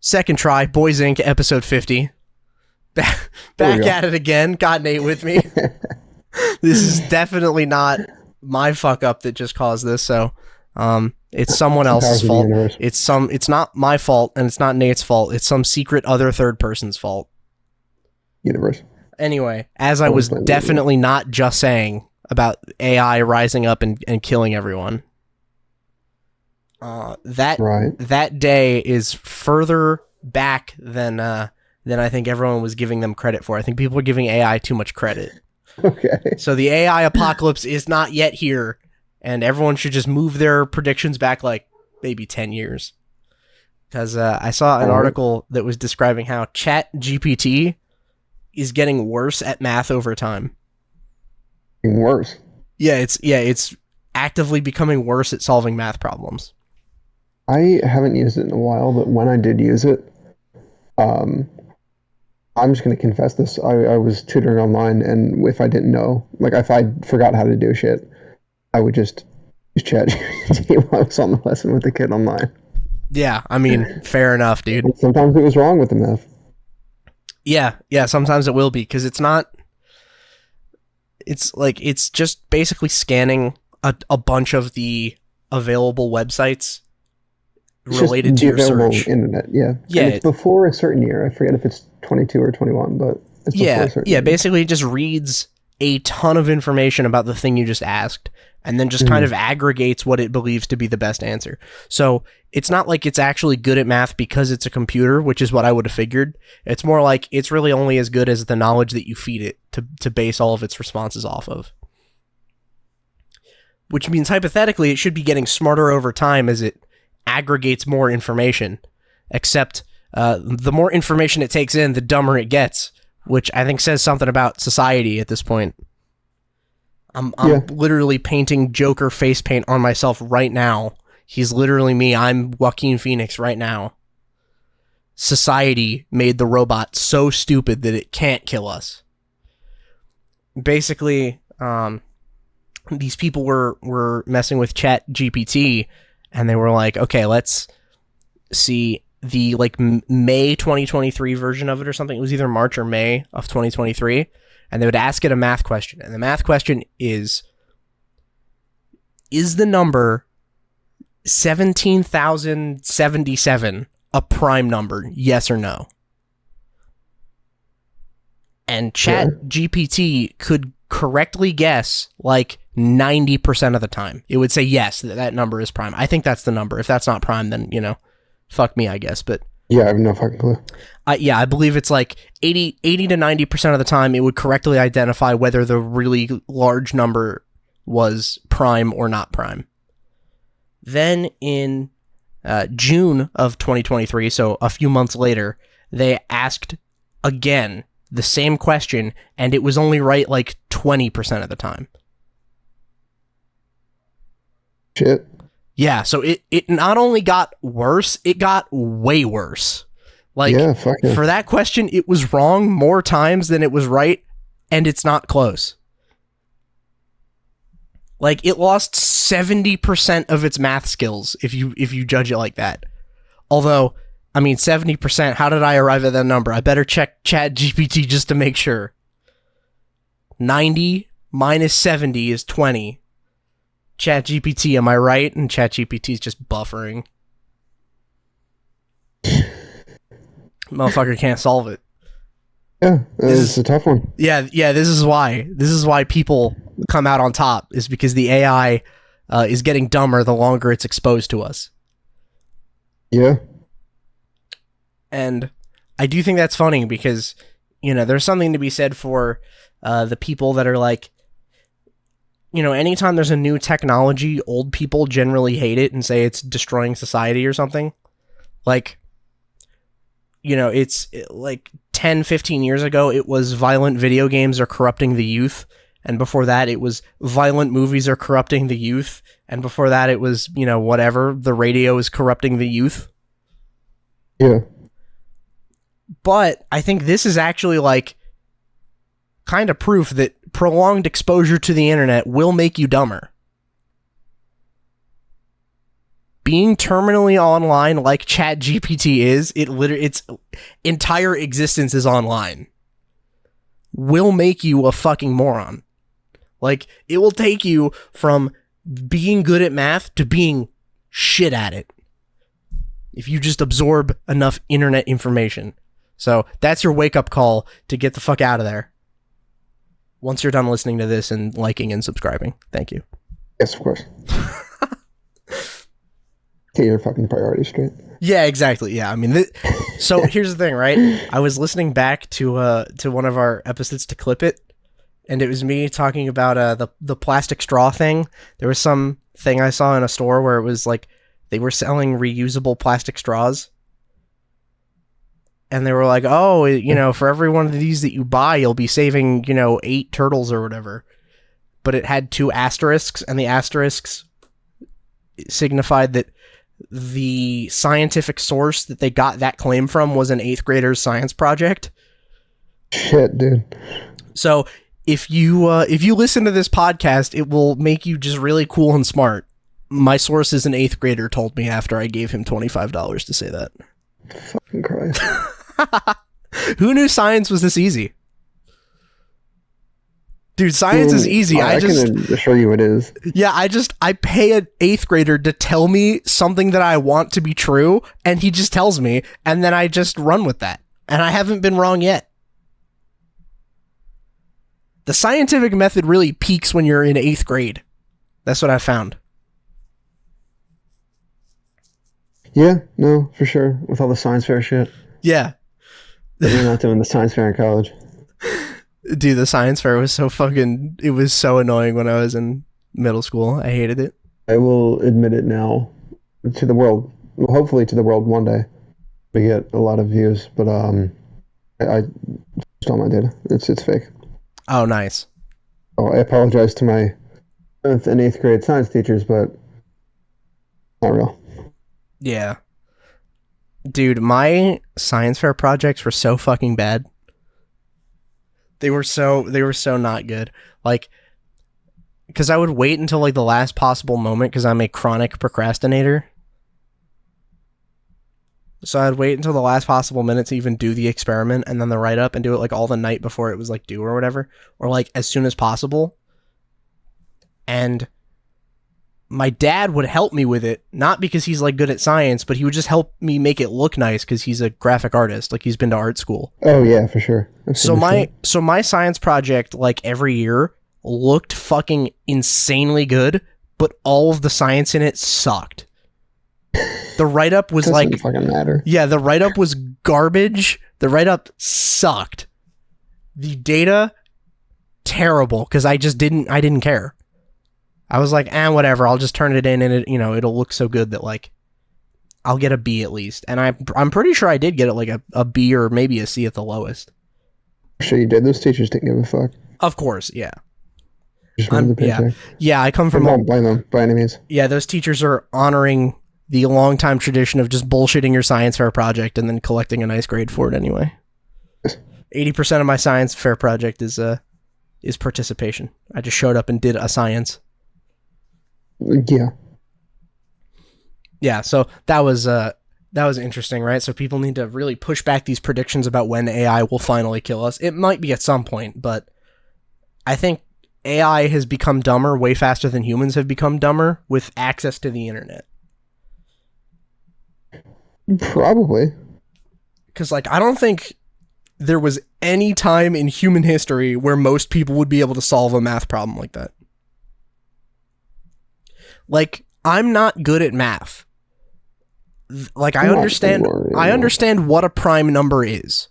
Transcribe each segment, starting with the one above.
Second try, Bois Inc. episode 50. Back at it again. Got Nate with me. This is definitely not my fuck up that just caused this, so it's someone else's fault. It's not my fault, and it's not Nate's fault. It's some secret other third person's fault. Universe. Anyway, as I was definitely not just saying about AI rising up and killing everyone. That day is further back than I think everyone was giving them credit for. I think people are giving AI too much credit. Okay. So the AI apocalypse is not yet here, and everyone should just move their predictions back like maybe 10 years. Because I saw an article that was describing how ChatGPT is getting worse at math over time. Worse? Yeah, it's actively becoming worse at solving math problems. I haven't used it in a while, but when I did use it, I'm just going to confess this. I was tutoring online, and if I didn't know, like if I forgot how to do shit, I would just use ChatGPT while I was on the lesson with the kid online. Yeah, I mean, fair enough, dude. And sometimes it was wrong with the math. Yeah, sometimes it will be, because it's just basically scanning a bunch of the available websites related to your search. Internet, yeah. Yeah. And it's before a certain year. I forget if it's 22 or 21, but it's before a certain year. Basically it just reads a ton of information about the thing you just asked, and then just kind of aggregates what it believes to be the best answer. So it's not like it's actually good at math because it's a computer, which is what I would have figured. It's more like it's really only as good as the knowledge that you feed it to base all of its responses off of. Which means hypothetically it should be getting smarter over time as it aggregates more information. Except the more information it takes in, the dumber it gets, which I think says something about society at this point. I'm literally painting Joker face paint on myself right now. He's literally me. I'm Joaquin Phoenix right now. Society made the robot so stupid that it can't kill us. Basically, these people were messing with ChatGPT, and they were like, okay, let's see the May 2023 version of it or something. It was either March or May of 2023. And they would ask it a math question. And the math question is the number 17,077 a prime number? Yes or no? And ChatGPT could correctly guess 90% of the time. It would say, yes, that number is prime. I think that's the number. If that's not prime, then, fuck me, I guess. But yeah, I have no fucking clue. I believe it's 80 to 90% of the time it would correctly identify whether the really large number was prime or not prime. Then in June of 2023, so a few months later, they asked again the same question, and it was only right 20% of the time. Shit. Yeah, so it not only got worse, it got way worse. For that question, it was wrong more times than it was right, and it's not close. It lost 70% of its math skills if you judge it like that. Although, 70%, how did I arrive at that number? I better check ChatGPT just to make sure. 90 minus 70 is 20. ChatGPT, am I right? And ChatGPT is just buffering. Motherfucker can't solve it. Yeah, it's a tough one. Yeah, this is why people come out on top, is because the AI is getting dumber the longer it's exposed to us. Yeah. And I do think that's funny because, there's something to be said for the people that are anytime there's a new technology, old people generally hate it and say it's destroying society or something. It's 10, 15 years ago, it was violent video games are corrupting the youth. And before that, it was violent movies are corrupting the youth. And before that, it was, whatever, the radio is corrupting the youth. Yeah. But I think this is actually kind of proof that prolonged exposure to the internet will make you dumber. being terminally online like ChatGPT is, its entire existence is online, will make you a fucking moron. Like, it will take you from being good at math to being shit at it if you just absorb enough internet information. So that's your wake-up call to get the fuck out of there. Once you're done listening to this and liking and subscribing. Thank you. Yes, of course. Get your fucking priorities straight. Yeah, exactly. Yeah, I mean, so here's the thing, right? I was listening back to one of our episodes to clip it, and it was me talking about the plastic straw thing. There was some thing I saw in a store where it was like they were selling reusable plastic straws, and they were like, "Oh, you know, for every one of these that you buy, you'll be saving, you know, 8 turtles or whatever." But it had 2 asterisks, and the asterisks signified that the scientific source that they got that claim from was an 8th grader's science project. Shit, dude. So if you listen to this podcast, it will make you just really cool and smart. My source is an 8th grader told me after I gave him $25 to say that. Fucking Christ. Who knew science was this easy? Dude, science is easy. I can assure you it is. Yeah, I pay an 8th grader to tell me something that I want to be true, and he just tells me, and then I just run with that. And I haven't been wrong yet. The scientific method really peaks when you're in 8th grade. That's what I found. Yeah, no, for sure. With all the science fair shit. Yeah. We're not doing the science fair in college. Dude, the science fair was it was so annoying when I was in middle school. I hated it. I will admit it now to the world. Well, hopefully to the world one day. We get a lot of views, but I stole my data. It's fake. Oh, nice. Oh, I apologize to my 7th and 8th grade science teachers, but not real. Yeah. Dude, my science fair projects were so fucking bad. They were so not good. Like, because I would wait until like the last possible moment because I'm a chronic procrastinator. So I'd wait until the last possible minute to even do the experiment and then the write-up and do it like all the night before it was like due or whatever. Or like as soon as possible. And my dad would help me with it, not because he's like good at science, but he would just help me make it look nice because he's a graphic artist. Like he's been to art school. Oh yeah, for sure. So my science project, like every year, looked fucking insanely good, but all of the science in it sucked. The write-up was doesn't like fucking matter. Yeah, the write-up was garbage. The write-up sucked. The data, terrible, because I didn't care. I was like, whatever, I'll just turn it in and it'll look so good that like I'll get a B at least. And I'm pretty sure I did get it like a B or maybe a C at the lowest. Sure you did. Those teachers didn't give a fuck. Of course, yeah. Just wanted the paycheck. Yeah, I come from... I don't blame them by any means. Yeah, those teachers are honoring the long-time tradition of just bullshitting your science fair project and then collecting a nice grade for it anyway. 80% of my science fair project is participation. I just showed up and did a science. Yeah. Yeah, so that was interesting, right? So people need to really push back these predictions about when AI will finally kill us. It might be at some point, but I think AI has become dumber way faster than humans have become dumber with access to the internet. Probably. Because, like, I don't think there was any time in human history where most people would be able to solve a math problem like that. Like, I'm not good at math. Like, I understand what a prime number is.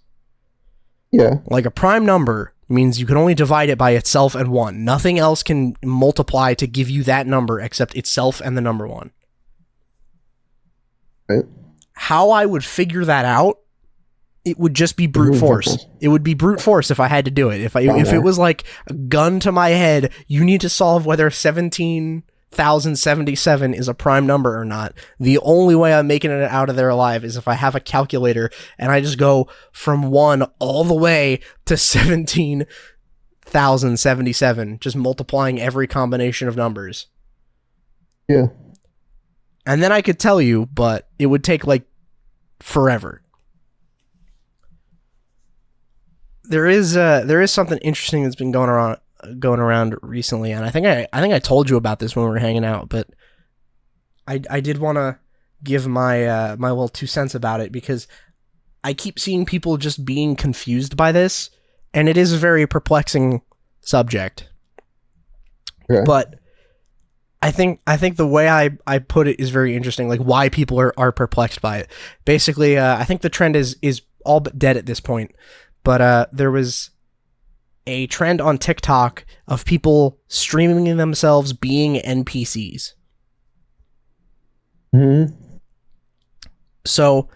Yeah. Like, a prime number means you can only divide it by itself and 1. Nothing else can multiply to give you that number except itself and the number 1. Right. How I would figure that out, it would just be brute force. It would be brute force if I had to do it. If it was like a gun to my head, you need to solve whether 17,077 is a prime number or not. The only way I'm making it out of there alive is if I have a calculator and I just go from 1 all the way to 17,077, just multiplying every combination of numbers. Yeah. And then I could tell you, but it would take like forever. There is something interesting that's been going around recently, and I think I told you about this when we were hanging out, but I did want to give my my little 2 cents about it, because I keep seeing people just being confused by this, and it is a very perplexing subject. Okay. But I think the way I put it is very interesting, like why people are perplexed by it. Basically, I think the trend is all but dead at this point. But there was a trend on TikTok of people streaming themselves being NPCs. Mm-hmm. So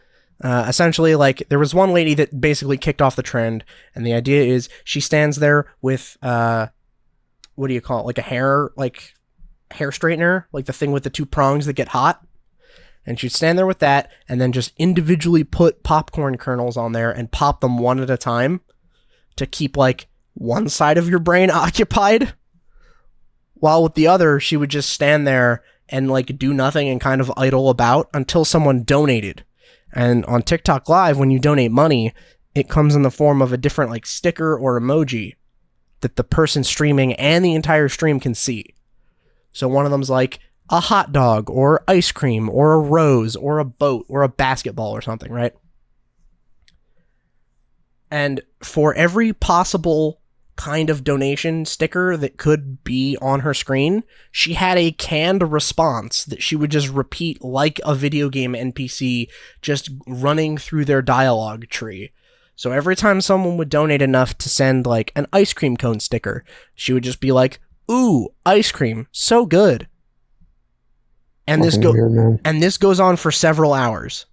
essentially, like, there was one lady that basically kicked off the trend, and the idea is she stands there with what do you call it, like a hair straightener, like the thing with the 2 prongs that get hot, and she'd stand there with that and then just individually put popcorn kernels on there and pop them one at a time to keep like one side of your brain occupied, while with the other she would just stand there and like do nothing and kind of idle about until someone donated. And on TikTok Live, when you donate money, it comes in the form of a different like sticker or emoji that the person streaming and the entire stream can see. So one of them's like a hot dog or ice cream or a rose or a boat or a basketball or something, right? And for every possible kind of donation sticker that could be on her screen, she had a canned response that she would just repeat like a video game NPC, just running through their dialogue tree. So every time someone would donate enough to send like an ice cream cone sticker, she would just be like, "Ooh, ice cream, so good." And this goes on for several hours.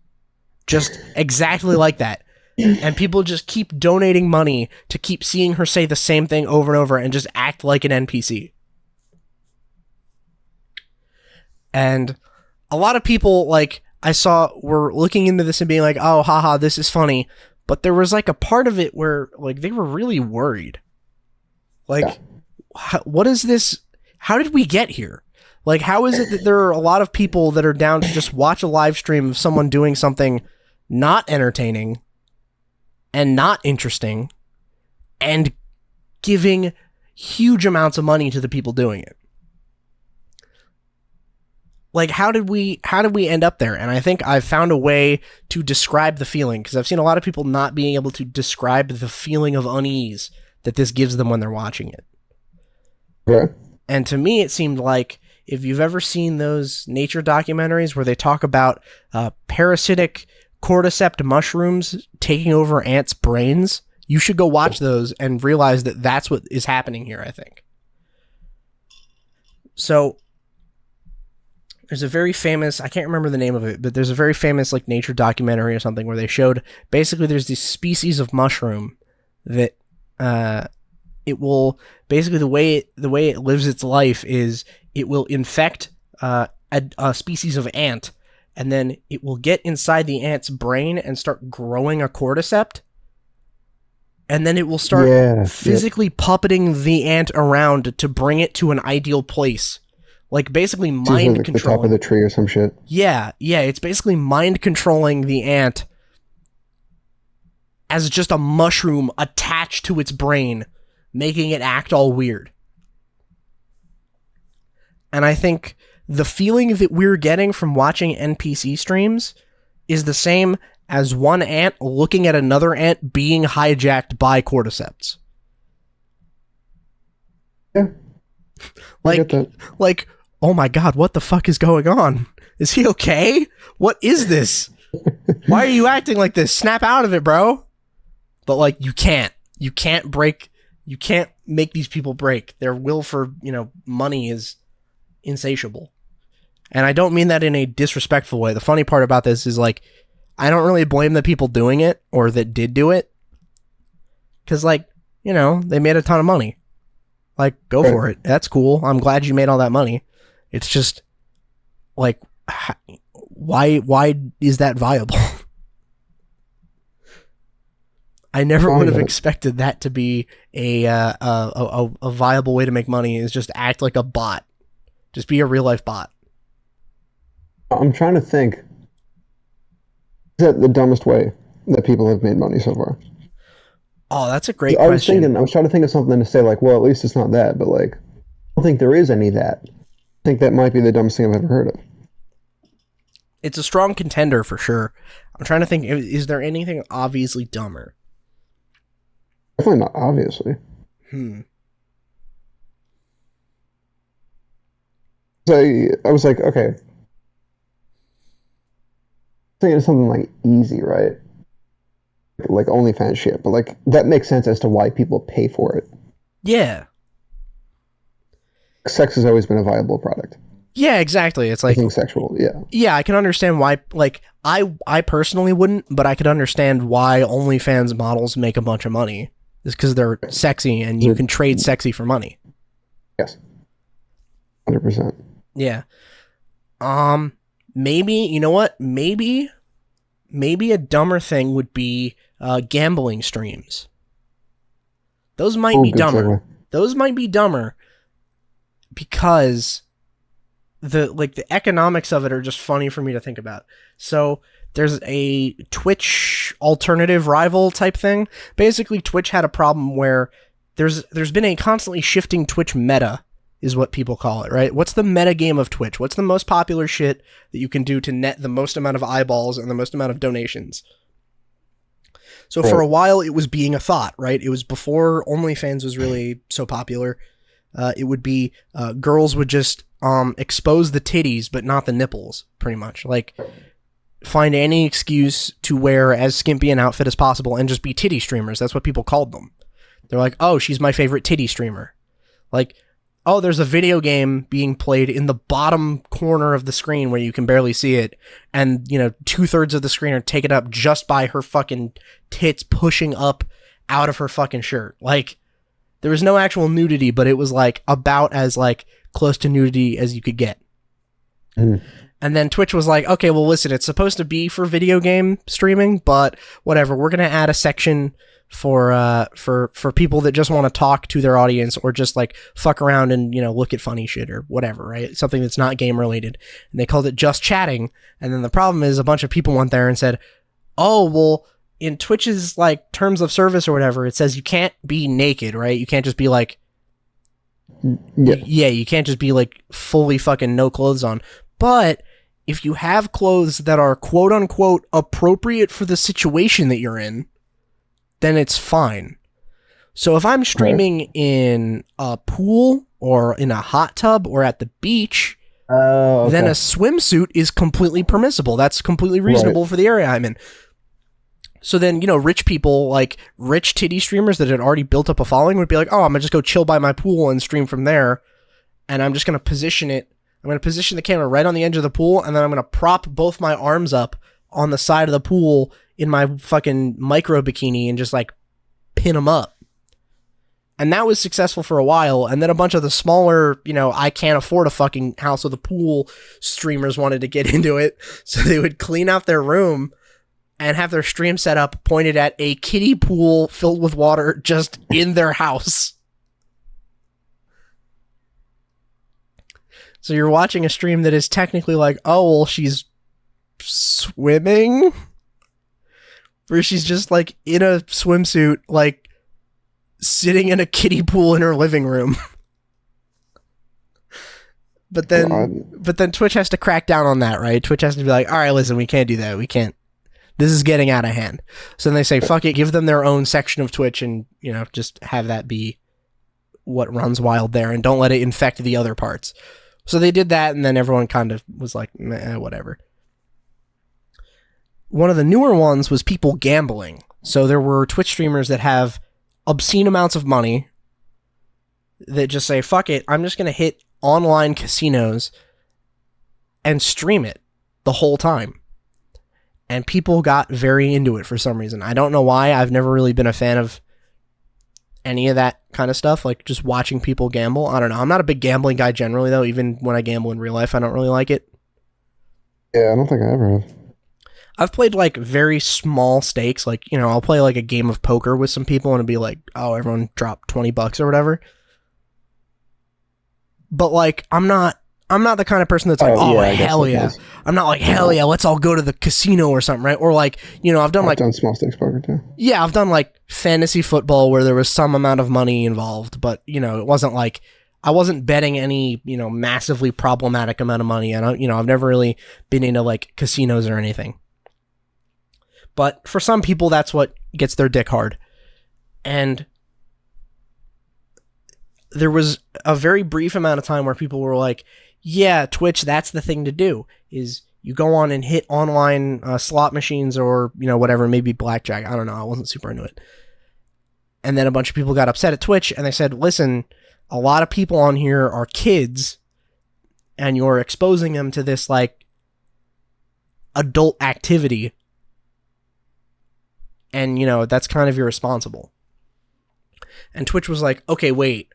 Just exactly like that. And people just keep donating money to keep seeing her say the same thing over and over and just act like an NPC. And a lot of people, like, I saw, were looking into this and being like, "Oh, haha, this is funny." But there was like a part of it where like they were really worried. Like, what is this? How did we get here? Like, how is it that there are a lot of people that are down to just watch a live stream of someone doing something not entertaining and not interesting and giving huge amounts of money to the people doing it? Like, how did we end up there? And I think I've found a way to describe the feeling, because I've seen a lot of people not being able to describe the feeling of unease that this gives them when they're watching it. Yeah. And to me, it seemed like, if you've ever seen those nature documentaries where they talk about parasitic cordyceps mushrooms taking over ants' brains, you should go watch those and realize that that's what is happening here, I think. So there's a very famous, I can't remember the name of it, but there's a very famous like nature documentary or something where they showed, basically there's this species of mushroom that it will, basically the way it lives its life is it will infect a species of ant, and then it will get inside the ant's brain and start growing a cordyceps, and then it will start physically puppeting the ant around to bring it to an ideal place. Like, basically mind like controlling. The top of the tree or some shit. Yeah, it's basically mind controlling the ant as just a mushroom attached to its brain, making it act all weird. And I think the feeling that we're getting from watching NPC streams is the same as one ant looking at another ant being hijacked by cordyceps. Yeah. Like, oh my god, what the fuck is going on? Is he okay? What is this? Why are you acting like this? Snap out of it, bro. But like, you can't make these people break. Their will for, money is insatiable. And I don't mean that in a disrespectful way. The funny part about this is, like, I don't really blame the people doing it or that did do it, because, like, they made a ton of money. Like, go for it. That's cool. I'm glad you made all that money. It's just like, why is that viable? I never would have expected that to be a viable way to make money, is just act like a bot. Just be a real life bot. I'm trying to think. Is that the dumbest way that people have made money so far? Oh, that's a great I was question. I was trying to think of something to say, like, well, at least it's not that, but like, I don't think there is any that. I think that might be the dumbest thing I've ever heard of. It's a strong contender for sure. I'm trying to think, is there anything obviously dumber? Definitely not, obviously. So I was like, okay, thinking of something like easy, right? Like OnlyFans shit, but like that makes sense as to why people pay for it. Yeah. Sex has always been a viable product. Yeah, exactly. It's like, Anything sexual, yeah. Yeah, I can understand why, like, I personally wouldn't, but I could understand why OnlyFans models make a bunch of money. It's because they're sexy and you can trade sexy for money. Yes. 100%. Yeah. Maybe, you know what? Maybe a dumber thing would be gambling streams. Those might be dumber. Segue. Those might be dumber because the economics of it are just funny for me to think about. So there's a Twitch alternative rival type thing. Basically, Twitch had a problem where there's been a constantly shifting Twitch meta, is what people call it, right? What's the meta game of Twitch? What's the most popular shit that you can do to net the most amount of eyeballs and the most amount of donations? So for a while, it was being a thought, right? It was before OnlyFans was really so popular. It would be girls would just expose the titties, but not the nipples, pretty much. Like, find any excuse to wear as skimpy an outfit as possible and just be titty streamers. That's what people called them. They're like, oh, she's my favorite titty streamer. Like, oh, there's a video game being played in the bottom corner of the screen where you can barely see it, and, 2/3 of the screen are taken up just by her fucking tits pushing up out of her fucking shirt. Like, there was no actual nudity, but it was, like, about as, like, close to nudity as you could get. And then Twitch was like, okay, well, listen, it's supposed to be for video game streaming, but whatever, we're going to add a section for people that just want to talk to their audience or just like fuck around and, look at funny shit or whatever, right? Something that's not game related. And they called it just chatting. And then the problem is a bunch of people went there and said, oh, well, in Twitch's like terms of service or whatever, it says you can't be naked, right? You can't just be like, yeah, you can't just be like fully fucking no clothes on. But if you have clothes that are quote unquote appropriate for the situation that you're in, then it's fine. So if I'm streaming in a pool or in a hot tub or at the beach, then a swimsuit is completely permissible. That's completely reasonable for the area I'm in. So then, rich people, like rich titty streamers that had already built up a following would be like, oh, I'm going to just go chill by my pool and stream from there. And I'm just going to position it. I'm going to position the camera right on the edge of the pool. And then I'm going to prop both my arms up on the side of the pool in my fucking micro bikini and just like pin them up. And that was successful for a while. And then a bunch of the smaller, I can't afford a fucking house with a pool streamers wanted to get into it. So they would clean out their room and have their stream set up pointed at a kiddie pool filled with water just in their house. So you're watching a stream that is technically like, oh, well, she's swimming? Where she's just like in a swimsuit, like sitting in a kiddie pool in her living room. But then Twitch has to crack down on that, right? Twitch has to be like, all right, listen, we can't do that. We can't. This is getting out of hand. So then they say, fuck it, give them their own section of Twitch and, just have that be what runs wild there and don't let it infect the other parts. So they did that, and then everyone kind of was like, meh, whatever. One of the newer ones was people gambling. So there were Twitch streamers that have obscene amounts of money that just say, fuck it, I'm just going to hit online casinos and stream it the whole time. And people got very into it for some reason. I don't know why. I've never really been a fan of any of that kind of stuff, like just watching people gamble. I don't know. I'm not a big gambling guy generally, though. Even when I gamble in real life, I don't really like it. Yeah, I don't think I ever have. I've played like very small stakes. Like, I'll play like a game of poker with some people and it'll be like, oh, everyone drop $20 or whatever. But like, I'm not I'm not the kind of person that's like, oh, I guess hell that yeah. counts. I'm not like, hell yeah, let's all go to the casino or something, right? Or like, you know, I've done small stakes poker too. Yeah, I've done like fantasy football where there was some amount of money involved, but you know, it wasn't like I wasn't betting any, you know, massively problematic amount of money. And you know, I've never really been into like casinos or anything. But for some people, that's what gets their dick hard. And there was a very brief amount of time where people were like, yeah, Twitch, that's the thing to do, is you go on and hit online slot machines or, you know, whatever, maybe blackjack. I don't know. I wasn't super into it. And then a bunch of people got upset at Twitch and they said, listen, a lot of people on here are kids and you're exposing them to this like adult activity. And, you know, that's kind of irresponsible. And Twitch was like, okay, wait,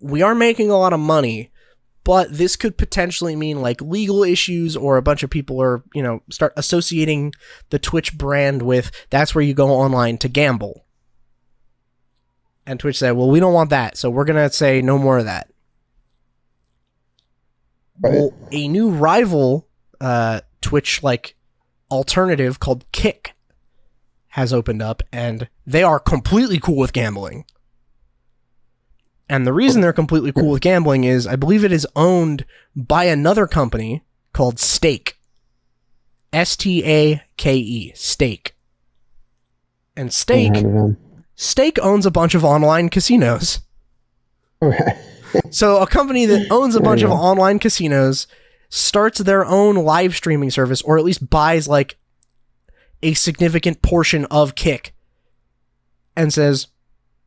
we are making a lot of money, but this could potentially mean like legal issues, or a bunch of people are, you know, start associating the Twitch brand with that's where you go online to gamble. And Twitch said, well, we don't want that, so we're going to say no more of that. Right. Well, a new rival Twitch like alternative called Kick has opened up, and they are completely cool with gambling. And the reason they're completely cool with gambling is I believe it is owned by another company called Stake. Stake. Stake. And Stake owns a bunch of online casinos. Okay. So a company that owns a bunch of online casinos starts their own live streaming service, or at least buys like a significant portion of Kick, and says,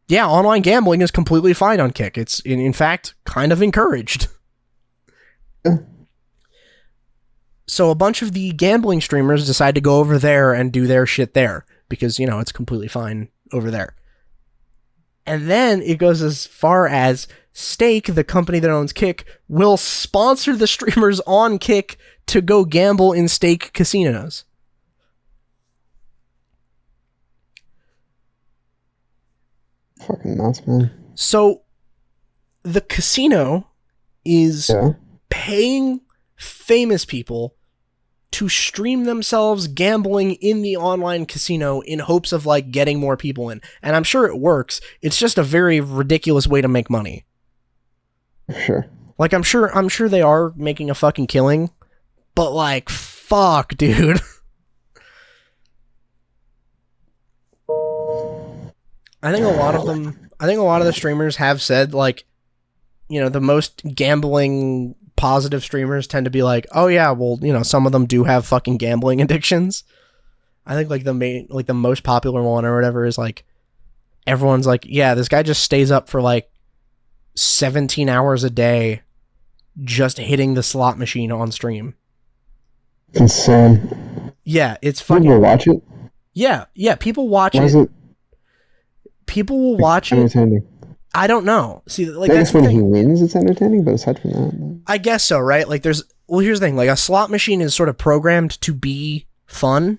yeah, online gambling is completely fine on Kick. It's, in fact, kind of encouraged. So a bunch of the gambling streamers decide to go over there and do their shit there because, you know, it's completely fine over there. And then it goes as far as Stake, the company that owns Kick, will sponsor the streamers on Kick to go gamble in Stake casinos. Fucking nuts, man. So the casino is paying famous people to stream themselves gambling in the online casino in hopes of like getting more people in. And I'm sure it works. It's just a very ridiculous way to make money. Sure. Like I'm sure they are making a fucking killing, but like fuck, dude. I think a lot of the streamers have said, like, you know, the most gambling positive streamers tend to be like, oh yeah, well, you know, some of them do have fucking gambling addictions. I think like the most popular one or whatever is like, everyone's like, yeah, this guy just stays up for like 17 hours a day just hitting the slot machine on stream. Insane. Yeah, it's fucking... People watch it? Yeah, people watch it. Why is it... People will watch entertaining. It. I don't know. See, like, I guess when he wins, it's entertaining, but aside from that... I guess so, right? Like, here's the thing. Like, a slot machine is sort of programmed to be fun.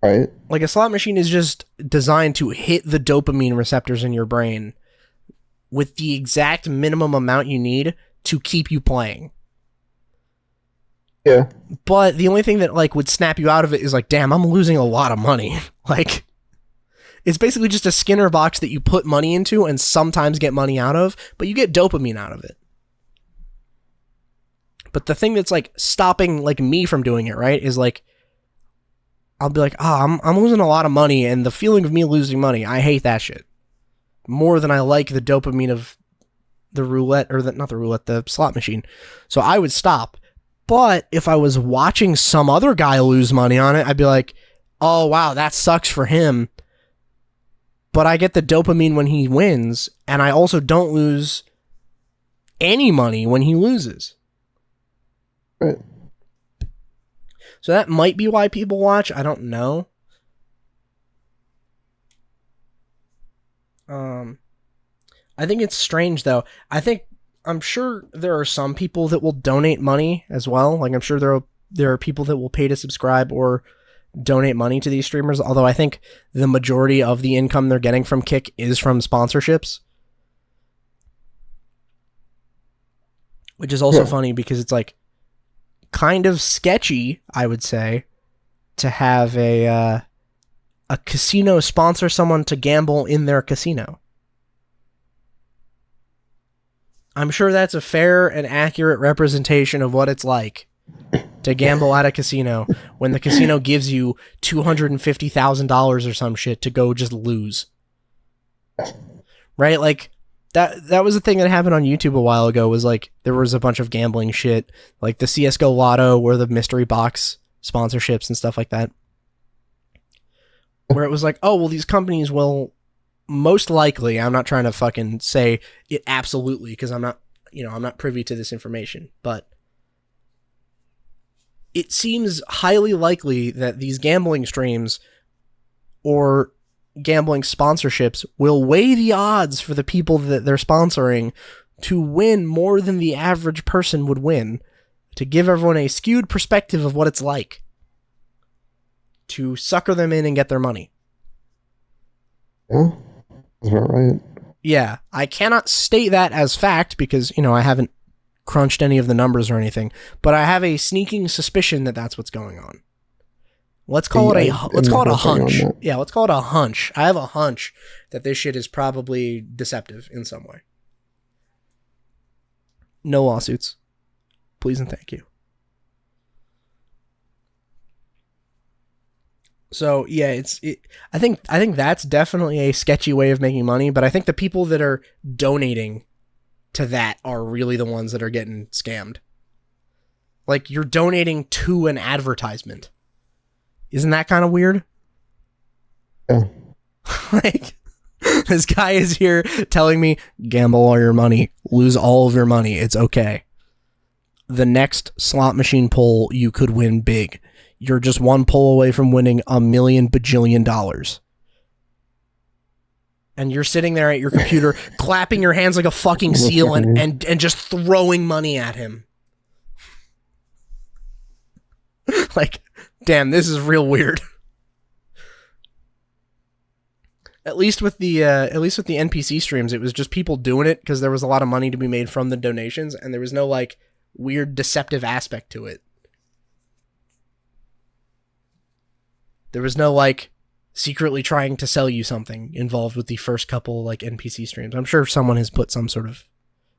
Right. Like, a slot machine is just designed to hit the dopamine receptors in your brain with the exact minimum amount you need to keep you playing. Yeah. But the only thing that, like, would snap you out of it is like, damn, I'm losing a lot of money. Like... It's basically just a Skinner box that you put money into and sometimes get money out of, but you get dopamine out of it. But the thing that's like stopping like me from doing it, right, is like I'll be like, I'm losing a lot of money, and the feeling of me losing money, I hate that shit more than I like the dopamine of the roulette, or the slot machine. So I would stop. But if I was watching some other guy lose money on it, I'd be like, oh wow, that sucks for him. But I get the dopamine when he wins, and I also don't lose any money when he loses. Right. So that might be why people watch. I don't know. I think it's strange, though. I'm sure there are some people that will donate money as well. Like, I'm sure there are people that will pay to subscribe or donate money to these streamers, although I think the majority of the income they're getting from Kick is from sponsorships. which is also funny because it's like kind of sketchy, I would say, to have a casino sponsor someone to gamble in their casino. I'm sure that's a fair and accurate representation of what it's like to gamble at a casino when the casino gives you $250,000 or some shit to go just lose. Right? Like that was a thing that happened on YouTube a while ago, was like there was a bunch of gambling shit, like the CS:GO Lotto or the mystery box sponsorships and stuff like that, where it was like, oh, well, these companies will most likely, I'm not trying to fucking say it absolutely because I'm not privy to this information, but it seems highly likely that these gambling streams or gambling sponsorships will weigh the odds for the people that they're sponsoring to win more than the average person would win, to give everyone a skewed perspective of what it's like to sucker them in and get their money. Yeah, that's about right. Yeah, I cannot state that as fact because, I haven't crunched any of the numbers or anything, but I have a sneaking suspicion that that's what's going on. Let's call it a hunch. Yeah, let's call it a hunch. I have a hunch that this shit is probably deceptive in some way. No lawsuits. Please and thank you. So yeah, I think that's definitely a sketchy way of making money, but I think the people that are donating to that are really the ones that are getting scammed. Like, you're donating to an advertisement. Isn't that kind of weird? Yeah. Like, this guy is here telling me, gamble all your money, lose all of your money, it's okay. The next slot machine pull, you could win big. You're just one pull away from winning $1 million bajillion. And you're sitting there at your computer, clapping your hands like a fucking seal and just throwing money at him. Like, damn, this is real weird. At least with the NPC streams, it was just people doing it because there was a lot of money to be made from the donations, and there was no like weird deceptive aspect to it. There was no like secretly trying to sell you something involved with the first couple like NPC streams. I'm sure someone has put some sort of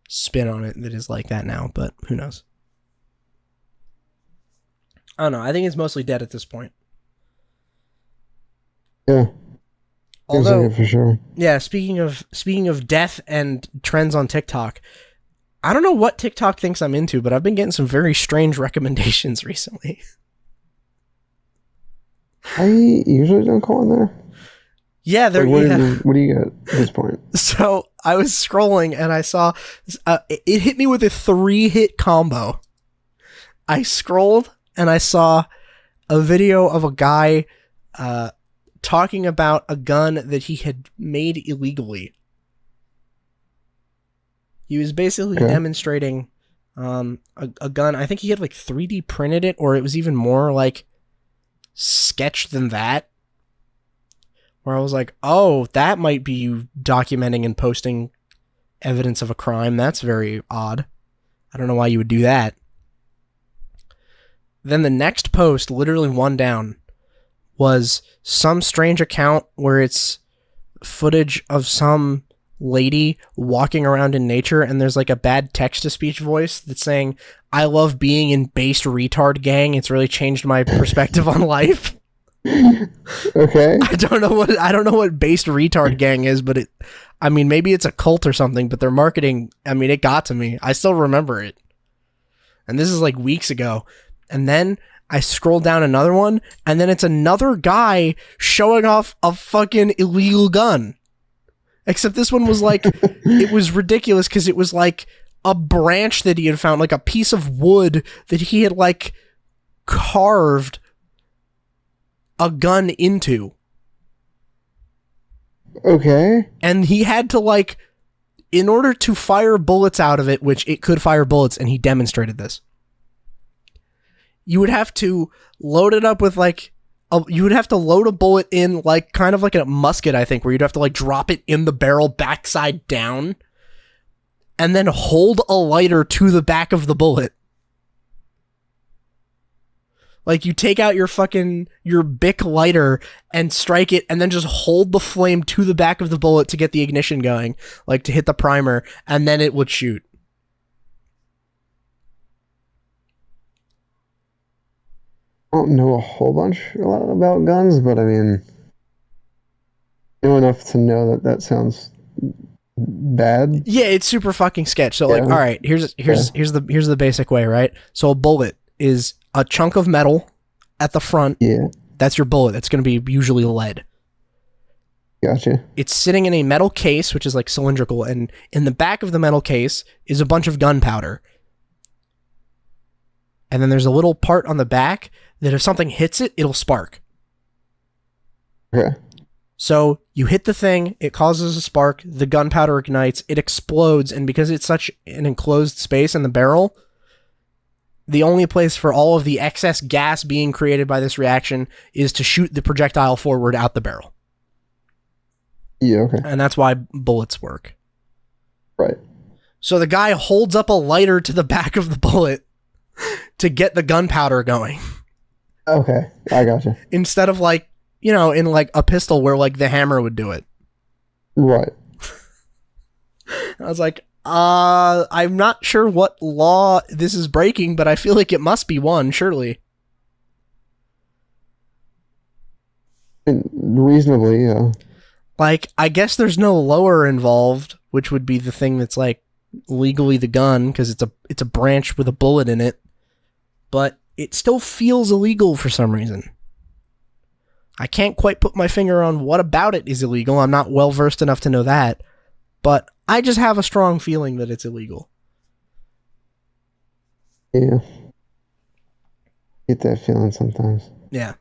spin on it that is like that now, but who knows? I don't know. I think it's mostly dead at this point. Yeah. Although, like it for sure. Yeah, speaking of death and trends on TikTok, I don't know what TikTok thinks I'm into, but I've been getting some very strange recommendations recently. I usually don't call in there. Yeah, what do you get at this point? So I was scrolling and I saw it hit me with a 3-hit combo. I scrolled and I saw a video of a guy talking about a gun that he had made illegally. He was basically demonstrating a gun. I think he had like 3D printed it, or it was even more like sketch than that. Where I was like, oh, that might be you documenting and posting evidence of a crime. That's very odd. I don't know why you would do that. Then the next post, literally one down, was some strange account where it's footage of some lady walking around in nature, and there's like a bad text-to-speech voice that's saying, I love being in based retard gang. It's really changed my perspective on life. Okay. I don't know what based retard gang is, but maybe it's a cult or something, but their marketing, it got to me. I still remember it. And this is like weeks ago. And then I scrolled down another one, and then it's another guy showing off a fucking illegal gun. Except this one was like, it was ridiculous because it was like a branch that he had found, like a piece of wood that he had like carved a gun into. Okay. And he had to like, in order to fire bullets out of it, which it could fire bullets, and he demonstrated this, you would have to load it up with like, you would have to load a bullet in like kind of like a musket, I think, where you'd have to like drop it in the barrel backside down. and then hold a lighter to the back of the bullet. Like, you take out your Bic lighter and strike it, and then just hold the flame to the back of the bullet to get the ignition going, like to hit the primer, and then it would shoot. I don't know a whole bunch about guns, but I mean, I know enough to know that sounds bad. Yeah, it's super fucking sketch. So like, all right, here's the basic way, right? So a bullet is a chunk of metal at the front. Yeah. That's your bullet. That's going to be usually lead. Gotcha. It's sitting in a metal case, which is like cylindrical, and in the back of the metal case is a bunch of gunpowder. And then there's a little part on the back that if something hits it, it'll spark. Okay. So you hit the thing, it causes a spark, the gunpowder ignites, it explodes, and because it's such an enclosed space in the barrel, the only place for all of the excess gas being created by this reaction is to shoot the projectile forward out the barrel. Yeah, okay. And that's why bullets work. Right. So the guy holds up a lighter to the back of the bullet to get the gunpowder going. Okay, I gotcha. Instead of like, you know, in like a pistol where like the hammer would do it. Right. I was like, I'm not sure what law this is breaking, but I feel like it must be one, surely. And reasonably, yeah. Like, I guess there's no lower involved, which would be the thing that's like legally the gun, because it's a branch with a bullet in it, but it still feels illegal for some reason. I can't quite put my finger on what about it is illegal. I'm not well versed enough to know that, but I just have a strong feeling that it's illegal. Yeah. Get that feeling sometimes. Yeah.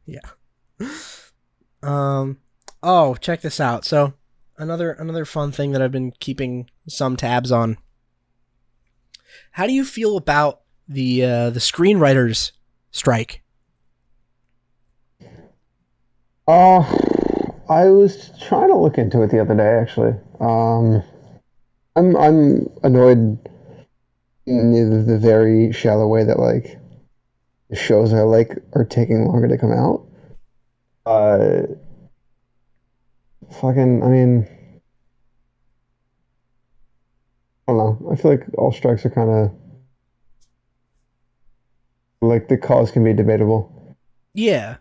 Yeah. Oh, check this out. So another fun thing that I've been keeping some tabs on. How do you feel about the screenwriters strike? I was trying to look into it the other day, actually. I'm annoyed in the very shallow way that like the shows are taking longer to come out. I mean, I don't know. I feel like all strikes are kind of like the cause can be debatable. Yeah.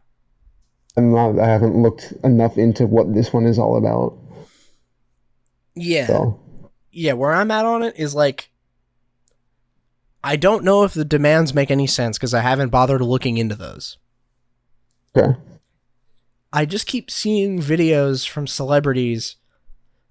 I haven't looked enough into what this one is all about. Yeah. So. Yeah, where I'm at on it is like, I don't know if the demands make any sense because I haven't bothered looking into those. Okay. I just keep seeing videos from celebrities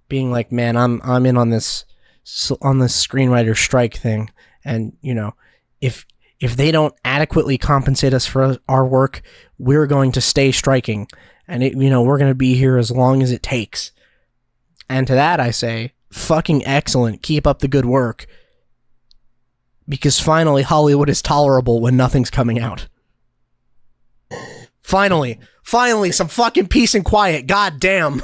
being like, "Man, I'm in on this screenwriter strike thing, and you know, if they don't adequately compensate us for our work, we're going to stay striking, and we're going to be here as long as it takes." And to that I say, fucking excellent. Keep up the good work. Because finally Hollywood is tolerable when nothing's coming out. Finally, some fucking peace and quiet. God damn.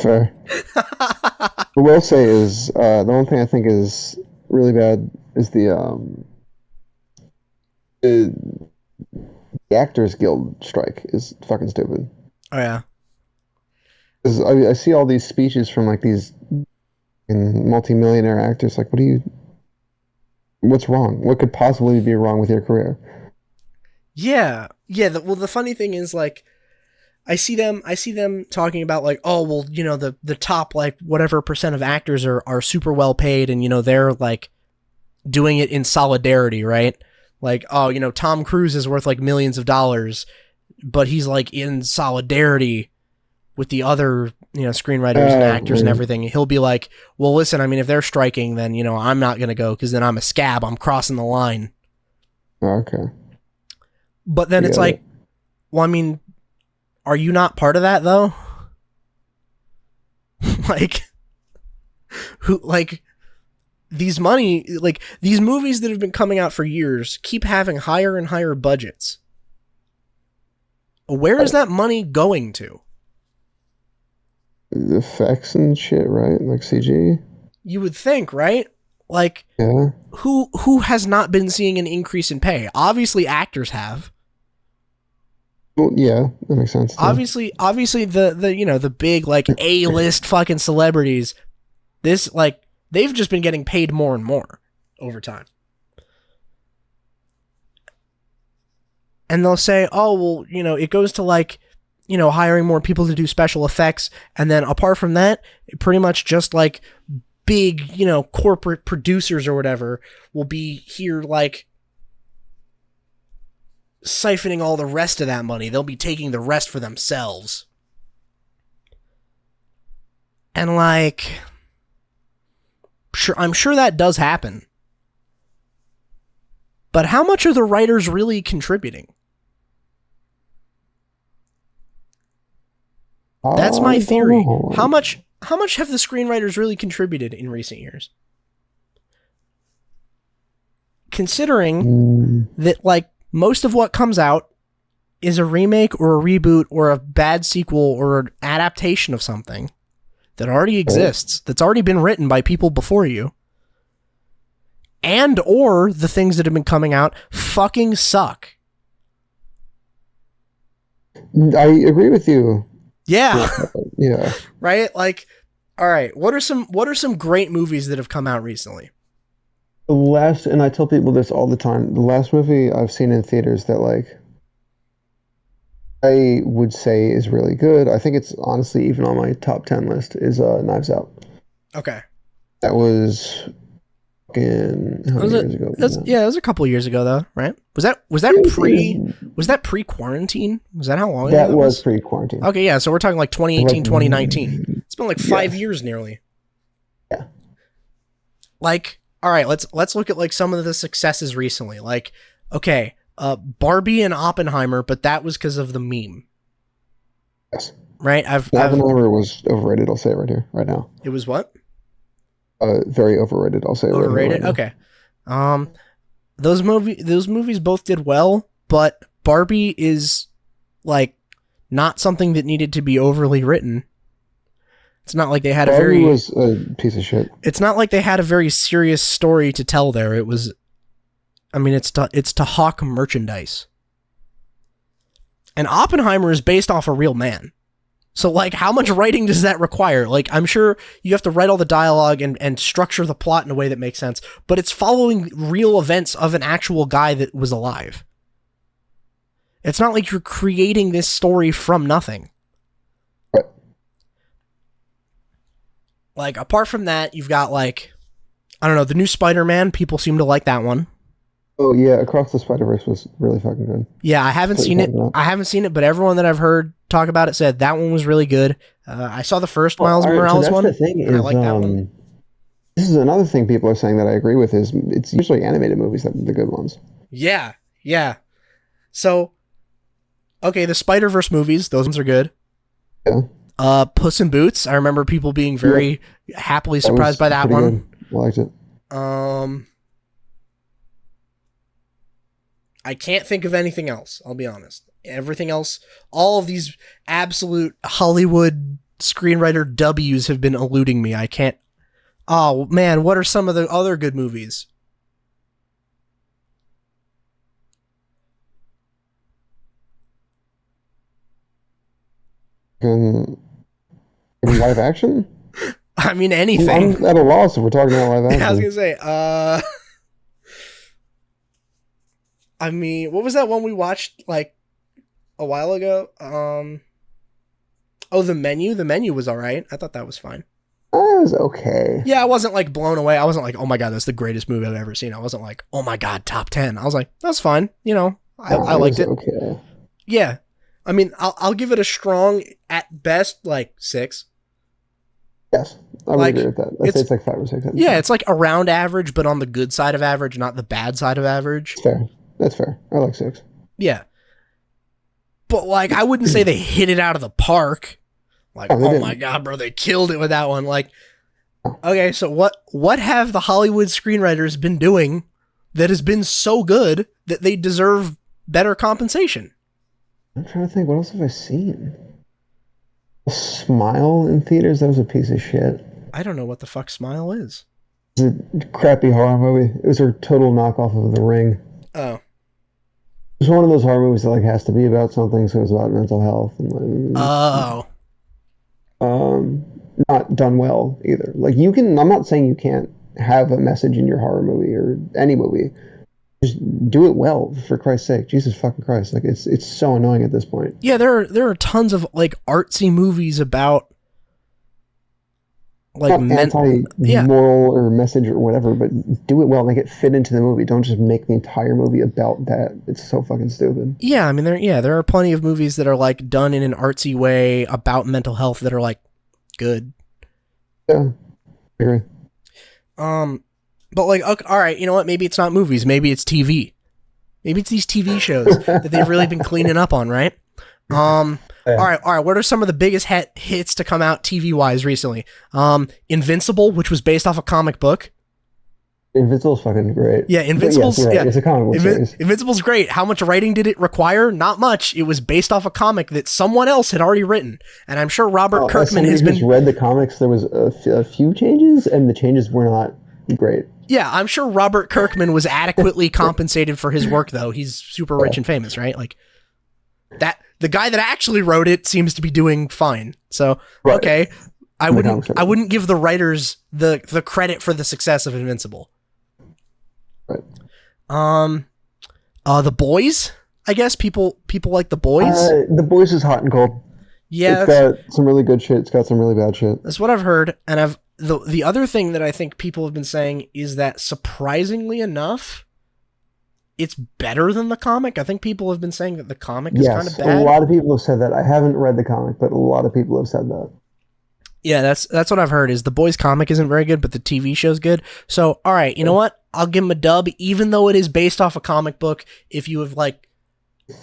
Fair. What I will say is, the one thing I think is really bad is the Actors Guild strike is fucking stupid. Oh yeah. I see all these speeches from like these multi-millionaire actors. Like, what's wrong? What could possibly be wrong with your career? Yeah. The funny thing is, like, I see them talking about like, oh, well, the top, like, whatever percent of actors are super well paid, and, they're like doing it in solidarity, right? Like, oh, Tom Cruise is worth like millions of dollars, but he's like in solidarity with the other, screenwriters and actors and everything. He'll be like, well, listen, I mean, if they're striking, then, I'm not going to go because then I'm a scab. I'm crossing the line. Okay. But then it's like, well, I mean, are you not part of that though? These movies that have been coming out for years keep having higher and higher budgets. Where is that money going to? The effects and shit, right? Like CG. You would think, right? Like, Yeah. who has not been seeing an increase in pay? Obviously, actors have. Well, yeah, that makes sense. Too. Obviously, the big like A-list fucking celebrities. This like they've just been getting paid more and more over time. And they'll say, "Oh, well, it goes to like, hiring more people to do special effects, and then apart from that, pretty much just like big, corporate producers or whatever will be here like siphoning all the rest of that money. They'll be taking the rest for themselves." And like, I'm sure that does happen. But how much are the writers really contributing? That's my theory. How much have the screenwriters really contributed in recent years? Considering that like most of what comes out is a remake or a reboot or a bad sequel or an adaptation of something that already exists, that's already been written by people before you, and or the things that have been coming out fucking suck. I agree with you. Yeah. Yeah. Right? Like, all right, what are some great movies that have come out recently? And I tell people this all the time, the last movie I've seen in theaters that like I would say is really good, I think it's honestly even on my top 10 list, is Knives Out. Okay. That was fucking how many years ago? It was a couple of years ago though, right? Was that pre-quarantine? Was that how long ago that was? Pre-quarantine. Okay, yeah, so we're talking like 2018, 2019. It's been like 5 years nearly. Yeah. Like, all right, let's look at like some of the successes recently. Like, okay, Barbie and Oppenheimer, but that was because of the meme. Yes. Right? Oppenheimer was overrated, I'll say it right here, right now. It was what? Very overrated, I'll say it overrated? Right okay. Those movies both did well, but Barbie is like not something that needed to be overly written. It's not like they had Barbie was a piece of shit. It's not like they had a very serious story to tell there. It was, I mean, it's to hawk merchandise. And Oppenheimer is based off a real man. So, like, how much writing does that require? Like, I'm sure you have to write all the dialogue and structure the plot in a way that makes sense, but it's following real events of an actual guy that was alive. It's not like you're creating this story from nothing. Right. Like, apart from that, you've got, like, I don't know, the new Spider-Man. People seem to like that one. Oh, yeah, Across the Spider-Verse was really fucking good. Yeah, I haven't seen it, but everyone that I've heard talk about it said that one was really good. I saw the first Miles Morales one. That's the thing I like that one. This is another thing people are saying that I agree with is it's usually animated movies that are the good ones. Yeah. So, okay, the Spider-Verse movies, those ones are good. Yeah. Puss in Boots, I remember people being very happily surprised by that one. Good. I liked it. I can't think of anything else, I'll be honest. Everything else, all of these absolute Hollywood screenwriter W's have been eluding me. I can't. Oh, man, what are some of the other good movies? In live action? I mean, anything. I'm at a loss if we're talking about live action. I was going to say, I mean, what was that one we watched like a while ago? The Menu. The Menu was all right. I thought that was fine. It was okay. Yeah, I wasn't like blown away. I wasn't like, oh my God, that's the greatest movie I've ever seen. I wasn't like, oh my God, top 10. I was like, that's fine. I liked it. Okay. Yeah. I mean, I'll give it a strong, at best, like 6. Yes, I would agree with that. I'd say it's like 5 or 6. Yeah, it's like around average, but on the good side of average, not the bad side of average. Fair. That's fair. I like 6. Yeah. But, like, I wouldn't say they hit it out of the park. Like, oh my God, bro, they killed it with that one. Like, okay, so what have the Hollywood screenwriters been doing that has been so good that they deserve better compensation? I'm trying to think, what else have I seen? Smile in theaters, that was a piece of shit. I don't know what the fuck Smile is. It was a crappy horror movie. It was a total knockoff of The Ring. Oh. It's one of those horror movies that like has to be about something, so it's about mental health and like, Oh. not done well either. Like you can, I'm not saying you can't have a message in your horror movie or any movie. Just do it well, for Christ's sake. Jesus fucking Christ! Like it's so annoying at this point. Yeah, there are tons of like artsy movies about like anti-moral or message or whatever, but do it well, make it fit into the movie. Don't just make the entire movie about that. It's so fucking stupid. Yeah, I mean there are plenty of movies that are like done in an artsy way about mental health that are like good. Yeah, I agree. But like, okay, all right, you know what? Maybe it's not movies. Maybe it's TV. Maybe it's these TV shows that they've really been cleaning up on, right? Yeah. All right. What are some of the biggest hits to come out TV wise recently? Invincible, which was based off a comic book. Invincible's fucking great. Yeah, Invincible's right. yeah, it's a comic book series. Invincible's great. How much writing did it require? Not much. It was based off a comic that someone else had already written, and I'm sure Robert Kirkman has been read the comics. There was a few changes, and the changes were not great. Yeah, I'm sure Robert Kirkman was adequately compensated for his work, though. He's super rich and famous, right? Like that. The guy that actually wrote it seems to be doing fine. So okay, I wouldn't give the writers the credit for the success of Invincible. Right. The Boys. I guess people like The Boys. The Boys is hot and cold. Yeah, it's got some really good shit. It's got some really bad shit. That's what I've heard, and the other thing that I think people have been saying is that surprisingly enough, it's better than the comic. I think people have been saying that the comic is kind of bad. A lot of people have said that. I haven't read the comic, but a lot of people have said that. Yeah, that's what I've heard is the Boys comic isn't very good, but the TV show's good. So, all right, you know what? I'll give him a dub, even though it is based off a comic book. If you have like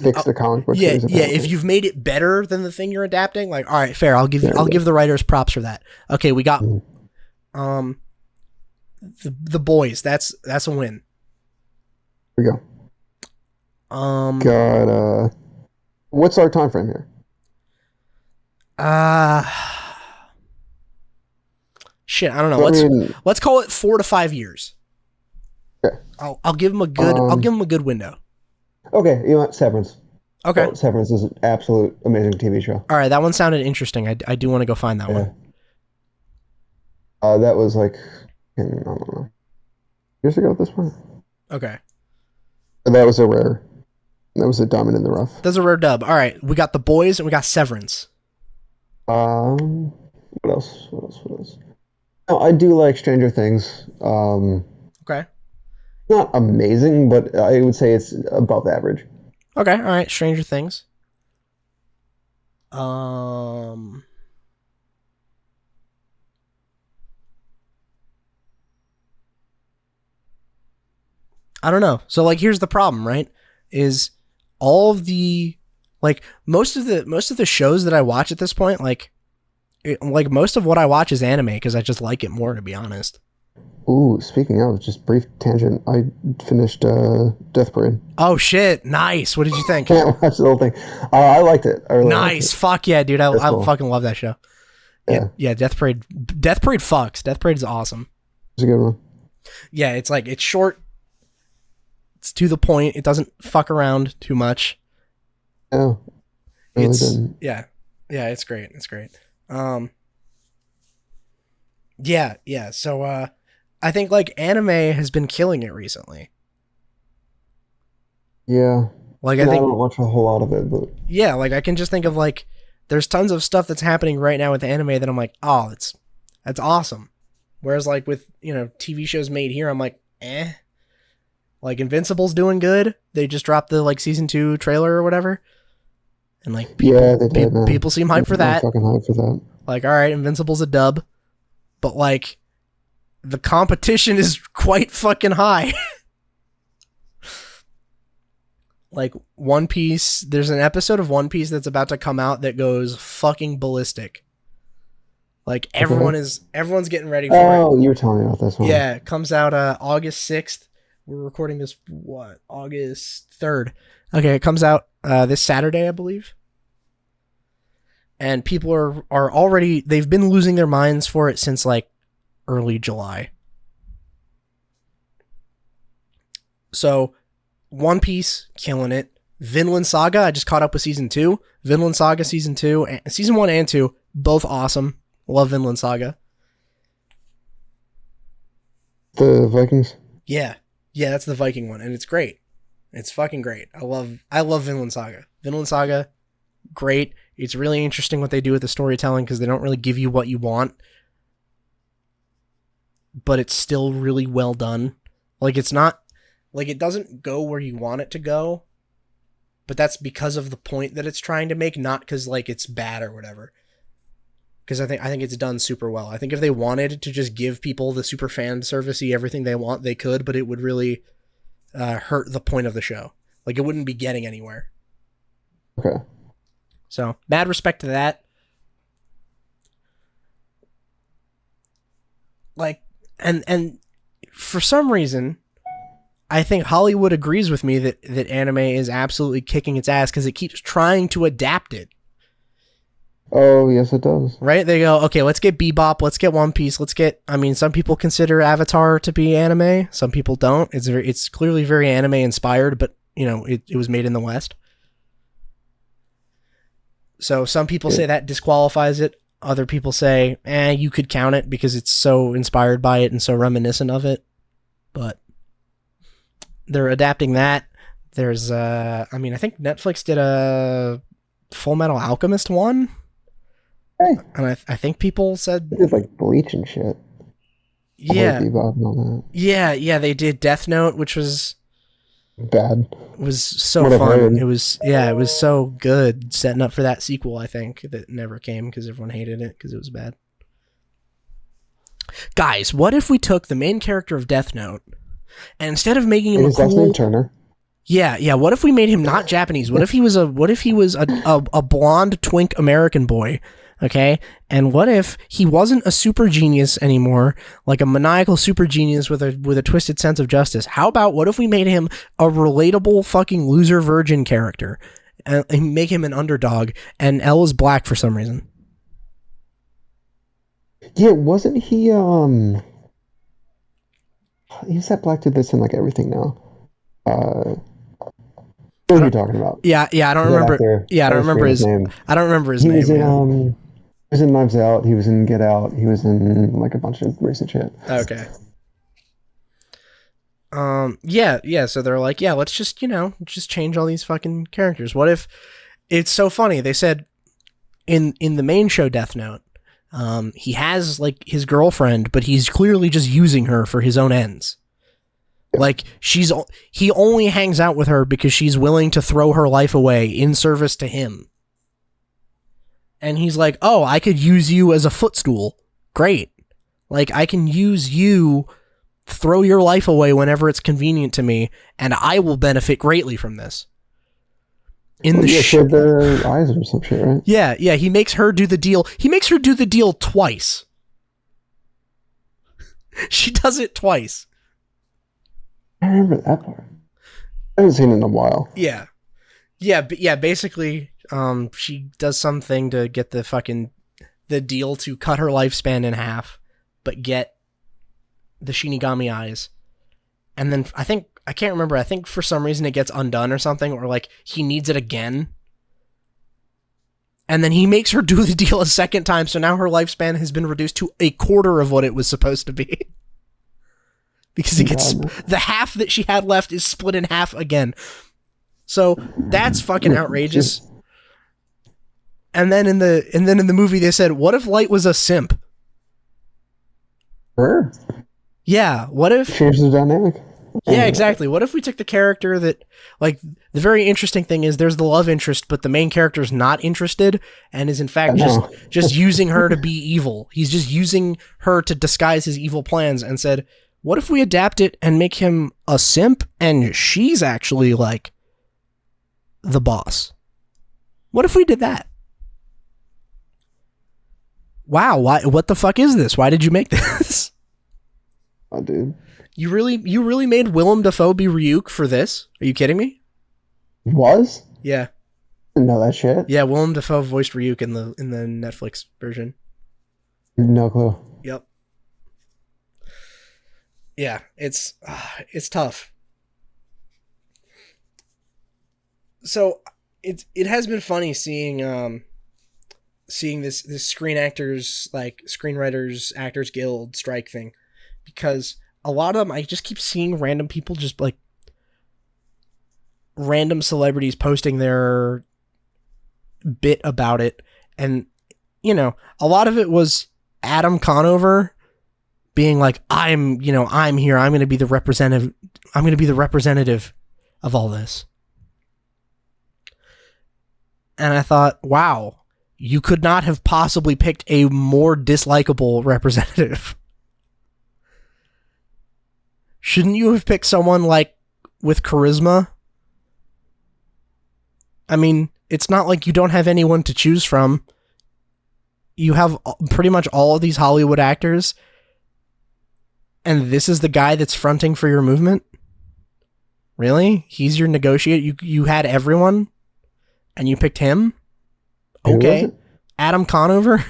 fixed the comic book, if you've made it better than the thing you're adapting, like, all right, fair. I'll give the writers props for that. Okay, we got the Boys. That's a win. Here we go. Got what's our time frame here? Shit, I don't know. Let's call it 4 to 5 years. Okay. I'll give him a good I'll give him a good window. Okay, you know what? Severance. Okay. Severance is an absolute amazing TV show. All right, that one sounded interesting. I do want to go find that one. That was like, I don't know, years ago at this point. Okay. That was a diamond in the rough. That's a rare dub. All right, we got The Boys and we got Severance. What else? Oh, I do like Stranger Things. Okay. Not amazing, but I would say it's above average. Okay, all right. Stranger Things. I don't know. So like, here's the problem, right? Is all of the like most of the shows that I watch at this point, like most of what I watch is anime because I just like it more, to be honest. Ooh, speaking of, just brief tangent, I finished Death Parade. Oh shit, nice. What did you think? Can't watch the whole thing. I liked it. I really nice. Liked it. Fuck yeah, dude. I cool. fucking love that show. Yeah, Death Parade fucks. Death Parade is awesome. It's a good one. Yeah, it's like, it's short. It's to the point. It doesn't fuck around too much. Oh. Really didn't. Yeah, it's great. It's great. Yeah. So, I think like anime has been killing it recently. Yeah. Like I don't watch a whole lot of it, but yeah, like I can just think of like there's tons of stuff that's happening right now with anime that I'm like, oh, that's awesome. Whereas like with, TV shows made here, I'm like, eh. Like Invincible's doing good. They just dropped the like season 2 trailer or whatever. And like people seem hyped for that. Fucking hyped for that. Like, all right, Invincible's a dub. But like the competition is quite fucking high. Like One Piece, there's an episode of One Piece that's about to come out that goes fucking ballistic. Like everyone's getting ready for it. Oh, you were telling me about this one. Yeah, it comes out August 6th. We're recording this August 3rd. Okay, it comes out this Saturday, I believe. and people are already, they've been losing their minds for it since like early July. So One Piece, killing it. Vinland Saga, I just caught up with season 2. Vinland Saga season 2, season 1 and 2, both awesome. Love Vinland Saga. The Vikings? Yeah, that's the Viking one, and it's great. It's fucking great. I love Vinland Saga. Vinland Saga, great. It's really interesting what they do with the storytelling because they don't really give you what you want, but it's still really well done. Like, it's not, like, it doesn't go where you want it to go, but that's because of the point that it's trying to make, not because, like, it's bad or whatever. Because I think it's done super well. I think if they wanted to just give people the super fan servicey everything they want, they could, but it would really hurt the point of the show. Like, it wouldn't be getting anywhere. Okay. So, mad respect to that. Like, and for some reason, I think Hollywood agrees with me that anime is absolutely kicking its ass because it keeps trying to adapt it. Oh, yes, it does. Right? They go, okay, let's get Bebop, let's get One Piece, some people consider Avatar to be anime, some people don't. It's clearly very anime inspired, but, you know, it was made in the West. So some people say that disqualifies it. Other people say, you could count it because it's so inspired by it and so reminiscent of it. But they're adapting that. There's, I think Netflix did a Full Metal Alchemist one. Hey. And I think people said... They did, like, Bleach and shit. Yeah. On that. Yeah, they did Death Note, which was... bad. Was so fun. It was so good, setting up for that sequel, I think, that never came because everyone hated it because it was bad. Guys, what if we took the main character of Death Note, and instead of making him a cool... Turner. Yeah, what if we made him not Japanese? What if he was a blonde twink American boy? Okay, and what if he wasn't a super genius anymore, like a maniacal super genius with a twisted sense of justice? How about what if we made him a relatable fucking loser virgin character, and make him an underdog, and L is black for some reason? Yeah, wasn't he? He's that black dude that's in like everything now. What are you talking about? Yeah, I don't remember. I don't remember his name. I don't remember his name. He was in Knives Out. He was in Get Out. He was in like a bunch of recent shit. Okay. Yeah. So they're like, let's just change all these fucking characters. What if it's so funny? They said in the main show Death Note, he has like his girlfriend, but he's clearly just using her for his own ends. Like he only hangs out with her because she's willing to throw her life away in service to him. And he's like, oh, I could use you as a footstool. Great. Like, I can use you, throw your life away whenever it's convenient to me, and I will benefit greatly from this. Share their eyes or some shit, right? Yeah, he makes her do the deal. He makes her do the deal twice. She does it twice. I remember that part. I haven't seen it in a while. Yeah, basically, she does something to get the deal to cut her lifespan in half, but get the Shinigami eyes. And then I can't remember, I think for some reason it gets undone or something, or like he needs it again. And then he makes her do the deal a second time, so now her lifespan has been reduced to a quarter of what it was supposed to be. Because it gets the half that she had left is split in half again. So that's fucking outrageous. And then in the movie they said, what if Light was a simp? Sure. Yeah, what if change the dynamic? Yeah, exactly. What if we took the character that, like, the very interesting thing is there's the love interest, but the main character's not interested and is in fact just using her to be evil. He's just using her to disguise his evil plans, and said, what if we adapt it and make him a simp and she's actually like the boss? What if we did that? Wow, what the fuck is this? Why did you make this? Oh, dude. You really made Willem Dafoe be Ryuk for this? Are you kidding me? Was? Yeah. Didn't know that shit. Yeah, Willem Dafoe voiced Ryuk in the Netflix version. No clue. Yep. Yeah, it's tough. So it has been funny seeing this Screen Actors, like Screenwriters Actors Guild strike thing, because a lot of them, I just keep seeing random people, just like random celebrities posting their bit about it, and you know, a lot of it was Adam Conover being like, I'm here, I'm going to be the representative of all this. And I thought, wow, you could not have possibly picked a more dislikable representative. Shouldn't you have picked someone like with charisma? I mean, it's not like you don't have anyone to choose from. You have pretty much all of these Hollywood actors, and this is the guy that's fronting for your movement? Really? He's your negotiator? You had everyone, and you picked him? Okay. Adam Conover?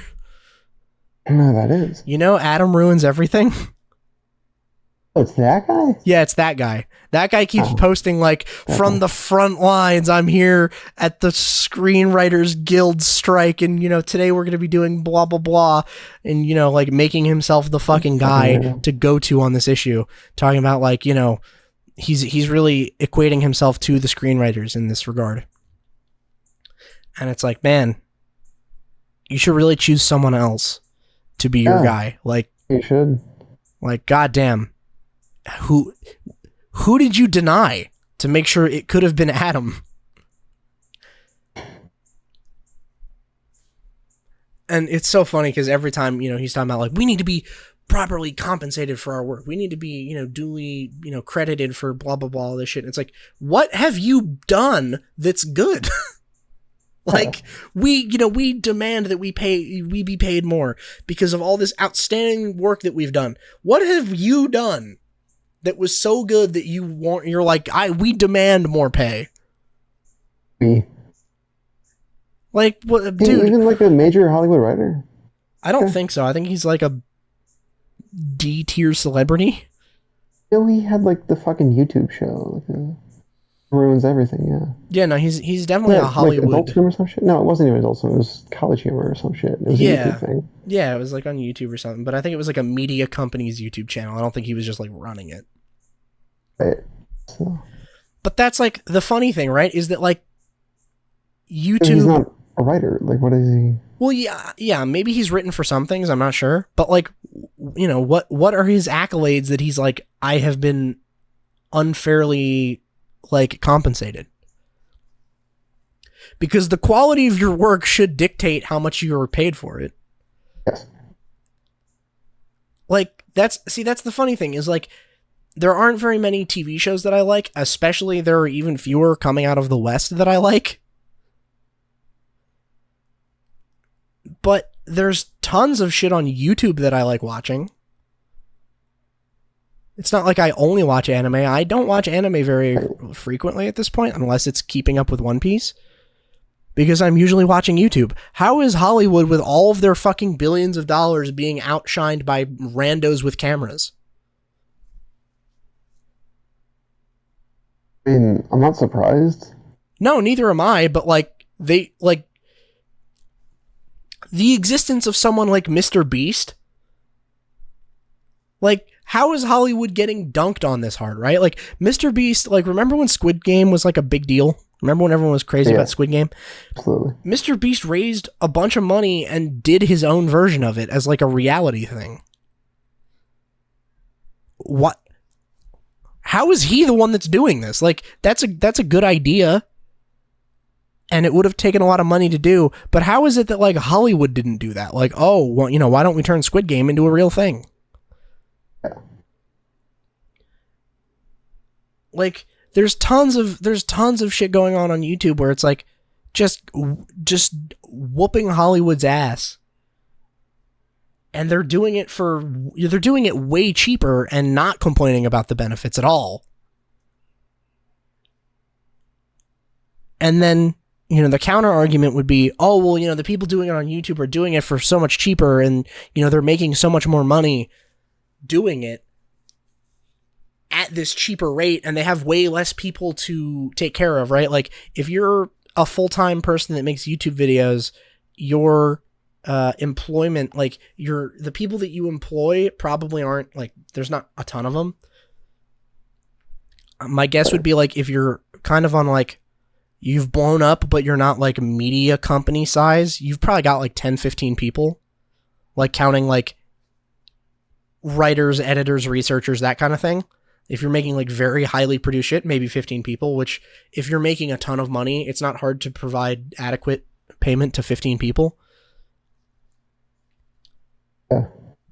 I don't know who that is. You know Adam Ruins Everything? Oh, it's that guy? Yeah, it's that guy. That guy keeps posting, like, from the front lines, I'm here at the Screenwriters Guild strike, and, today we're going to be doing blah, blah, blah, and, like, making himself the fucking guy to go to on this issue, talking about, like, he's really equating himself to the screenwriters in this regard. And it's like, man, you should really choose someone else to be your guy. Like, you should. Like, goddamn. Who did you deny to make sure it could have been Adam? And it's so funny because every time, he's talking about, like, we need to be properly compensated for our work. We need to be, duly, credited for blah, blah, blah, all this shit. And it's like, what have you done that's good? Like, we demand that we be paid more because of all this outstanding work that we've done. What have you done that was so good that you're like, we demand more pay? Like, what, dude? Even like a major Hollywood writer? I don't think so. I think he's like a D-tier celebrity. He had like the fucking YouTube show, like Ruins Everything. Yeah, no, he's definitely a Hollywood. Like Adult Swim or some shit. No, it wasn't even Adult Swim. It was College Humor or some shit. It was a YouTube thing. Yeah, it was like on YouTube or something. But I think it was like a media company's YouTube channel. I don't think he was just like running it. Right. So. But that's like the funny thing, right? Is that like YouTube. He's not a writer. Like, what is he? Well, yeah. Maybe he's written for some things. I'm not sure. But like, what are his accolades that he's like, I have been unfairly like compensated? Because the quality of your work should dictate how much you are paid for it. Yes. Like, that's the funny thing is, like, there aren't very many TV shows that I like, especially there are even fewer coming out of the West that I like. But there's tons of shit on YouTube that I like watching. It's not like I only watch anime. I don't watch anime very frequently at this point, unless it's keeping up with One Piece. Because I'm usually watching YouTube. How is Hollywood, with all of their fucking billions of dollars, being outshined by randos with cameras? I mean, I'm not surprised. No, neither am I, but like, the existence of someone like Mr. Beast, like, how is Hollywood getting dunked on this hard, right? Like, Mr. Beast, like, remember when Squid Game was like a big deal? Remember when everyone was crazy about Squid Game? Absolutely. Mr. Beast raised a bunch of money and did his own version of it as like a reality thing. What? How is he the one that's doing this? Like, that's a good idea. And it would have taken a lot of money to do. But how is it that, like, Hollywood didn't do that? Like, oh, well, why don't we turn Squid Game into a real thing? Like, there's tons of shit going on YouTube where it's like just whooping Hollywood's ass. And they're doing it way cheaper and not complaining about the benefits at all. And then the counter argument would be, oh, well, the people doing it on YouTube are doing it for so much cheaper and, they're making so much more money doing it at this cheaper rate and they have way less people to take care of, right? Like, if you're a full-time person that makes YouTube videos, your employment, like, the people that you employ probably aren't, like, there's not a ton of them. My guess would be, like, if you're kind of on, like, you've blown up, but you're not, like, media company size, you've probably got, like, 10, 15 people, like, counting, like, writers, editors, researchers, that kind of thing. If you're making, like, very highly produced shit, maybe 15 people, which, if you're making a ton of money, it's not hard to provide adequate payment to 15 people. Yeah.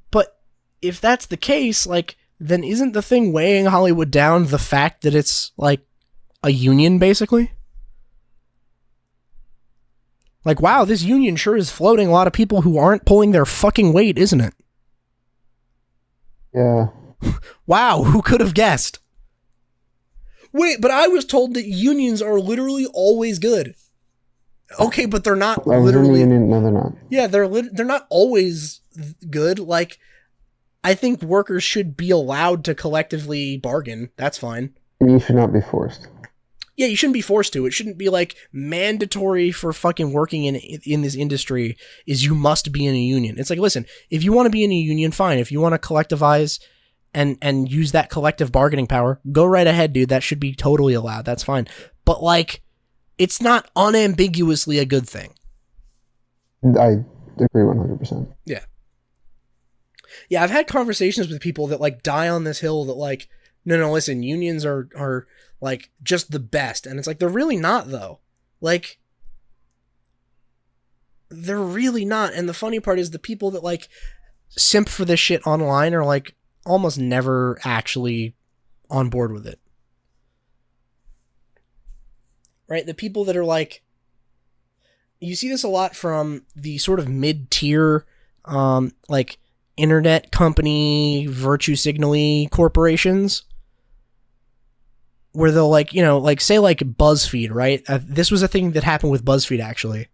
But if that's the case, like, then isn't the thing weighing Hollywood down the fact that it's, like, a union, basically? Like, wow, this union sure is floating a lot of people who aren't pulling their fucking weight, isn't it? Yeah. Wow, who could have guessed? Wait, but I was told that unions are literally always good. Okay, but they're not literally... No, they're not. Yeah, they're not always good. Like, I think workers should be allowed to collectively bargain. That's fine. And you should not be forced. Yeah, you shouldn't be forced to. It shouldn't be, like, mandatory for fucking working in this industry is you must be in a union. It's like, listen, if you want to be in a union, fine. If you want to collectivize and use that collective bargaining power, go right ahead, dude. That should be totally allowed. That's fine. But, like, it's not unambiguously a good thing. I agree 100%. Yeah. Yeah, I've had conversations with people that, like, die on this hill that, like, no, listen, unions are like, just the best. And it's like, they're really not, though. Like, they're really not. And the funny part is the people that, like, simp for this shit online are, like, almost never actually on board with it. Right? The people that are, like, you see this a lot from the sort of mid-tier, like, internet company, virtue signal-y corporations, where they'll, like, like, say, like, BuzzFeed, right? This was a thing that happened with BuzzFeed, actually.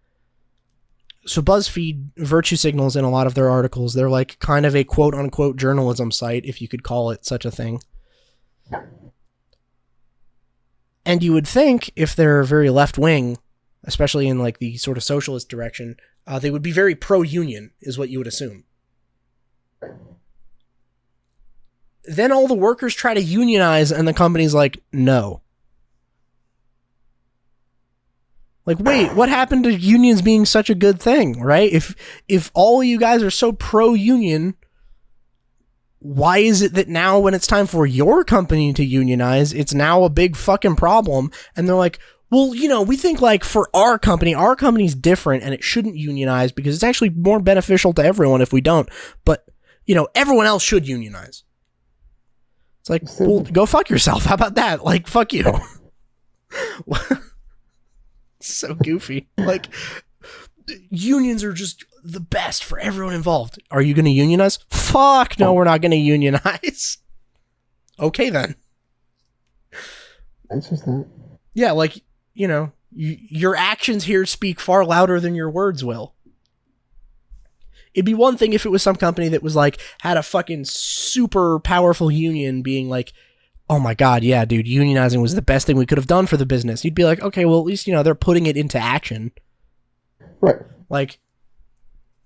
So BuzzFeed virtue signals in a lot of their articles. They're, like, kind of a quote-unquote journalism site, if you could call it such a thing. And you would think, if they're very left-wing, especially in, like, the sort of socialist direction, they would be very pro-union, is what you would assume. Then all the workers try to unionize, and the company's like, no. Like, wait, what happened to unions being such a good thing, right? If all of you guys are so pro-union, why is it that now when it's time for your company to unionize, it's now a big fucking problem? And they're like, well, we think, like, for our company's different, and it shouldn't unionize because it's actually more beneficial to everyone if we don't. But, everyone else should unionize. It's like, well, go fuck yourself. How about that? Like, fuck you. So goofy. Like, unions are just the best for everyone involved. Are you going to unionize? Fuck no, we're not going to unionize. Okay, then. It's just that. Yeah, like, your actions here speak far louder than your words will. It'd be one thing if it was some company that was, like, had a fucking super powerful union being like, oh my god, yeah, dude, unionizing was the best thing we could have done for the business. You'd be like, okay, well, at least, they're putting it into action. Right. Like,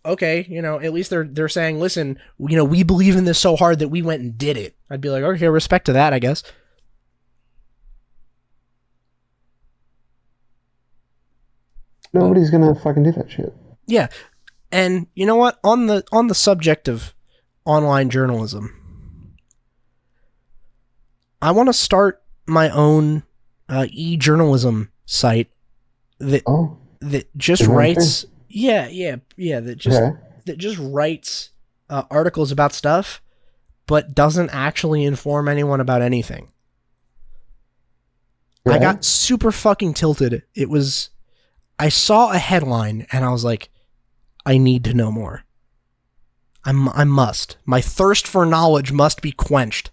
okay, at least they're saying, listen, we believe in this so hard that we went and did it. I'd be like, okay, respect to that, I guess. Nobody's gonna fucking do that shit. Yeah. And you know what? On the subject of online journalism, I want to start my own e-journalism site that just writes that just writes articles about stuff, but doesn't actually inform anyone about anything. Right. I got super fucking tilted. I saw a headline and I was like, I need to know more. I must. My thirst for knowledge must be quenched.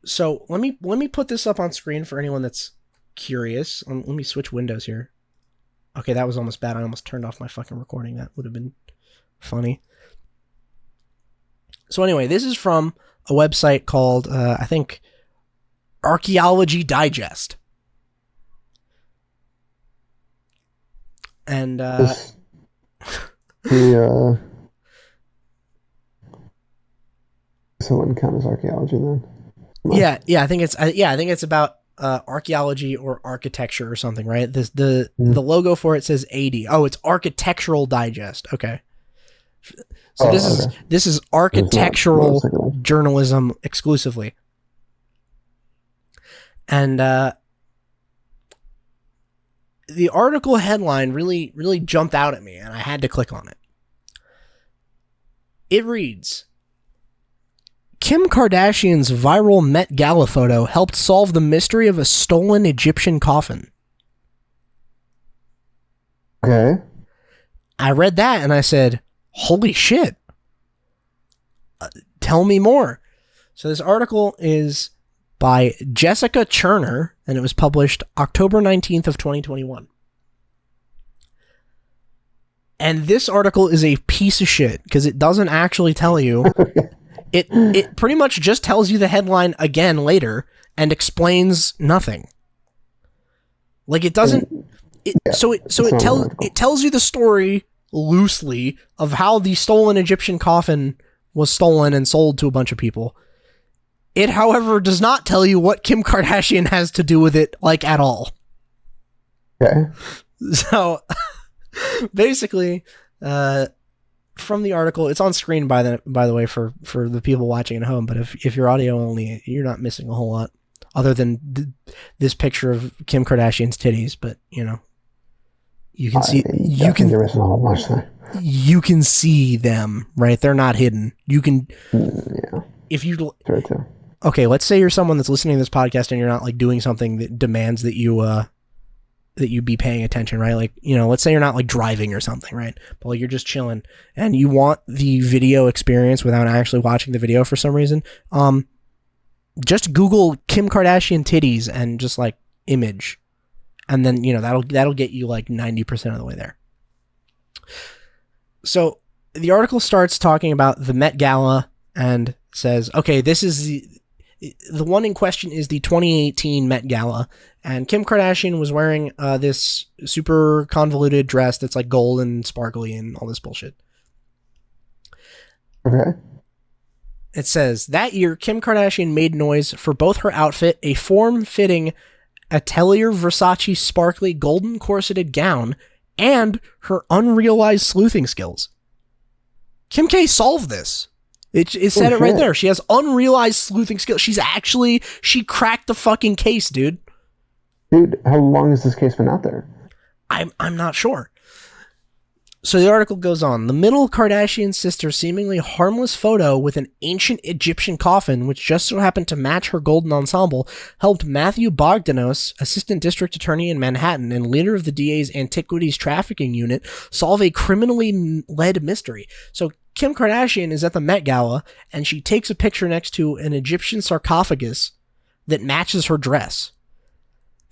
So let me put this up on screen for anyone that's curious. Let me switch windows here. Okay, that was almost bad. I almost turned off my fucking recording. That would have been funny. So anyway, this is from a website called, I think, Archaeology Digest. And, so it wouldn't count as archaeology then? Yeah, I think it's about archaeology or architecture or something, right? The logo for it says 80. Oh, it's Architectural Digest. Okay. So this is architectural journalism exclusively. And the article headline really jumped out at me, and I had to click on it. It reads, Kim Kardashian's viral Met Gala photo helped solve the mystery of a stolen Egyptian coffin. Okay. I read that and I said, holy shit. Tell me more. So this article is by Jessica Cherner, and it was published October 19th of 2021. And this article is a piece of shit because it doesn't actually tell you. It pretty much just tells you the headline again later and explains nothing. Like it doesn't. It tells you the story loosely of how the stolen Egyptian coffin was stolen and sold to a bunch of people. It, however, does not tell you what Kim Kardashian has to do with it, like, at all. Okay. So, basically, from the article, it's on screen by the way for the people watching at home, but if you're audio only, you're not missing a whole lot other than this picture of Kim Kardashian's titties, but you know, you can see you can see them, right? They're not hidden. You can if you sure too. Okay, let's say you're someone that's listening to this podcast and you're not like doing something that demands that you be paying attention, right? Like, you know, let's say you're not like driving or something, right? But like you're just chilling and you want the video experience without actually watching the video for some reason. Just Google Kim Kardashian titties and just like image. And then, you know, that'll get you like 90% of the way there. So the article starts talking about the Met Gala and says, okay, this is the one in question is the 2018 Met Gala, and Kim Kardashian was wearing this super convoluted dress that's like gold and sparkly and all this bullshit. Okay. It says, that year, Kim Kardashian made noise for both her outfit, a form-fitting Atelier Versace sparkly golden corseted gown, and her unrealized sleuthing skills. Kim K solved this. It said it right there. She has unrealized sleuthing skills. She cracked the fucking case, dude. Dude, how long has this case been out there? I'm not sure. So the article goes on. The middle Kardashian sister's seemingly harmless photo with an ancient Egyptian coffin, which just so happened to match her golden ensemble, helped Matthew Bogdanos, assistant district attorney in Manhattan and leader of the DA's antiquities trafficking unit, solve a criminally led mystery. So Kim Kardashian is at the Met Gala, and she takes a picture next to an Egyptian sarcophagus that matches her dress.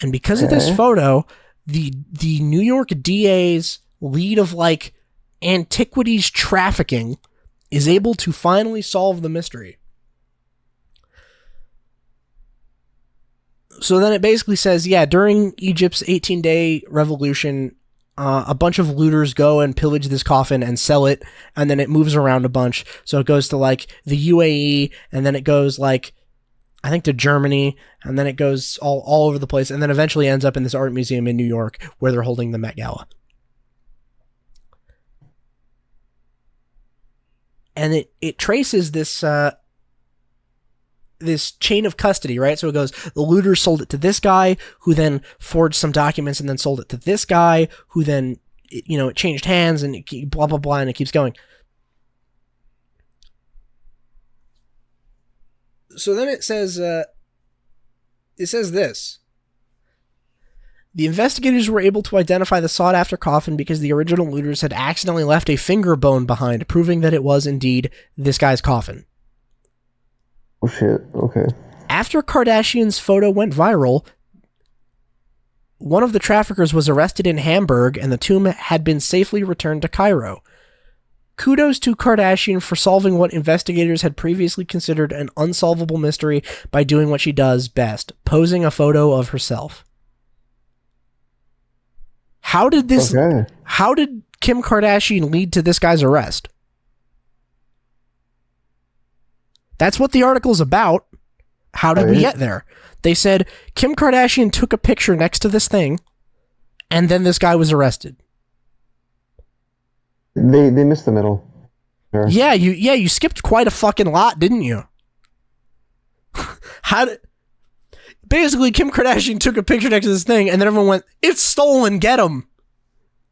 And because of this photo, the New York DA's lead of like antiquities trafficking is able to finally solve the mystery. So then it basically says, yeah, during Egypt's 18-day revolution, a bunch of looters go and pillage this coffin and sell it, and then it moves around a bunch. So it goes to like the UAE, and then it goes like, I think to Germany, and then it goes all over the place, and then eventually ends up in this art museum in New York where they're holding the Met Gala. And it traces this this chain of custody, right? So it goes, the looters sold it to this guy, who then forged some documents and then sold it to this guy, who then, it changed hands and it, blah, blah, blah, and it keeps going. So then it says this. The investigators were able to identify the sought-after coffin because the original looters had accidentally left a finger bone behind, proving that it was indeed this guy's coffin. Oh shit, okay. After Kardashian's photo went viral, one of the traffickers was arrested in Hamburg and the tomb had been safely returned to Cairo. Kudos to Kardashian for solving what investigators had previously considered an unsolvable mystery by doing what she does best, posing a photo of herself. How did Kim Kardashian lead to this guy's arrest? That's what the article's about. How did we get there? They said Kim Kardashian took a picture next to this thing, and then this guy was arrested. They missed the middle. Sure. Yeah, you skipped quite a fucking lot, didn't you? Basically, Kim Kardashian took a picture next to this thing, and then everyone went, "It's stolen, get him!"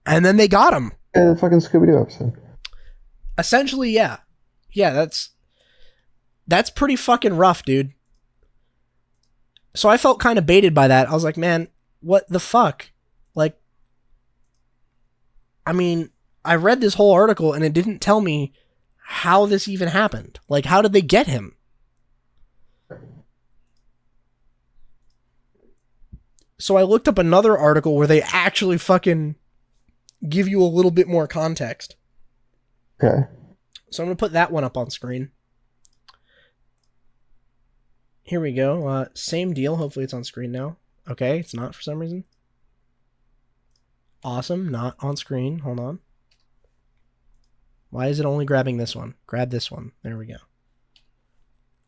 And then they got him. Yeah, the fucking Scooby-Doo episode. Essentially, yeah. Yeah, that's pretty fucking rough, dude. So I felt kind of baited by that. I was like, man, what the fuck? Like, I mean, I read this whole article and it didn't tell me how this even happened. Like, how did they get him? So I looked up another article where they actually fucking give you a little bit more context. Okay. So I'm going to put that one up on screen. Here we go. Same deal. Hopefully it's on screen now. Okay, it's not for some reason. Awesome. Not on screen. Hold on. Why is it only grabbing this one? Grab this one. There we go.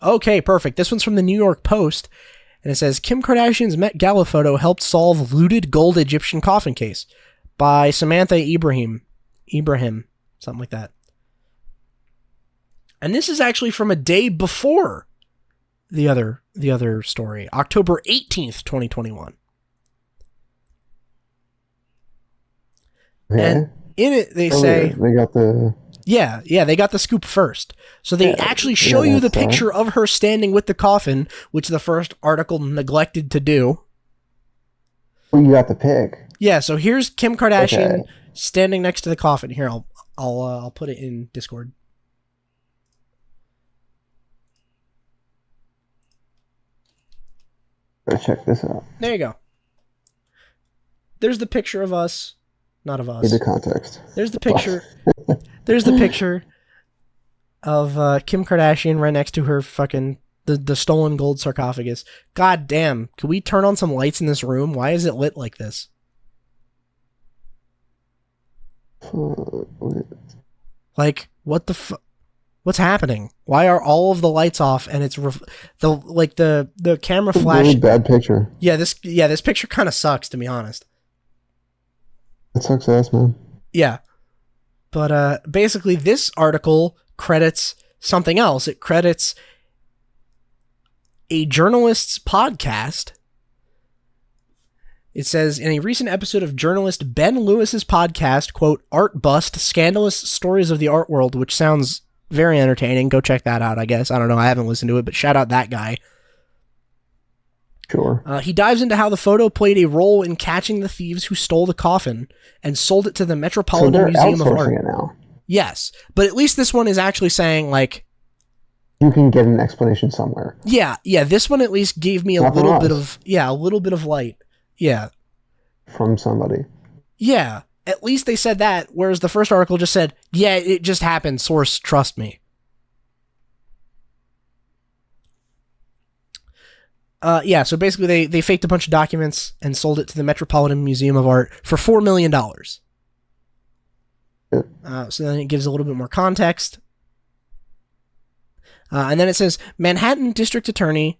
Okay, perfect. This one's from the New York Post. And it says, Kim Kardashian's Met Gala photo helped solve looted gold Egyptian coffin case by Samantha Ibrahim. Something like that. And this is actually from a day before the other story, October 18th, 2021. Okay. And in it, they say... They got the... Yeah, they got the scoop first. So they actually show you the picture of her standing with the coffin, which the first article neglected to do. Oh, you got the pic. Yeah, so here's Kim Kardashian standing next to the coffin. Here, I'll put it in Discord. Let's check this out. There you go. There's the picture of us. Not of us. Need the context. There's the picture. There's the picture of Kim Kardashian right next to her fucking the stolen gold sarcophagus. God damn. Can we turn on some lights in this room? Why is it lit like this? Like, what the fuck? What's happening? Why are all of the lights off and it's the camera flash? Really bad picture. Yeah, this picture kind of sucks, to be honest. It sucks ass, man. Yeah. But basically this article credits something else. It credits a journalist's podcast. It says, in a recent episode of journalist Ben Lewis's podcast, quote, Art Bust, Scandalous Stories of the Art World, which sounds very entertaining. Go check that out, I guess. I don't know. I haven't listened to it, but shout out that guy. Sure. He dives into how the photo played a role in catching the thieves who stole the coffin and sold it to the Metropolitan Museum of Art. It now. Yes, but at least this one is actually saying, like, you can get an explanation somewhere. Yeah. This one at least gave me a little bit of light. Yeah. From somebody. Yeah. At least they said that, whereas the first article just said, yeah, it just happened, source, trust me. So basically they faked a bunch of documents and sold it to the Metropolitan Museum of Art for $4 million. So then it gives a little bit more context. And then it says, Manhattan District Attorney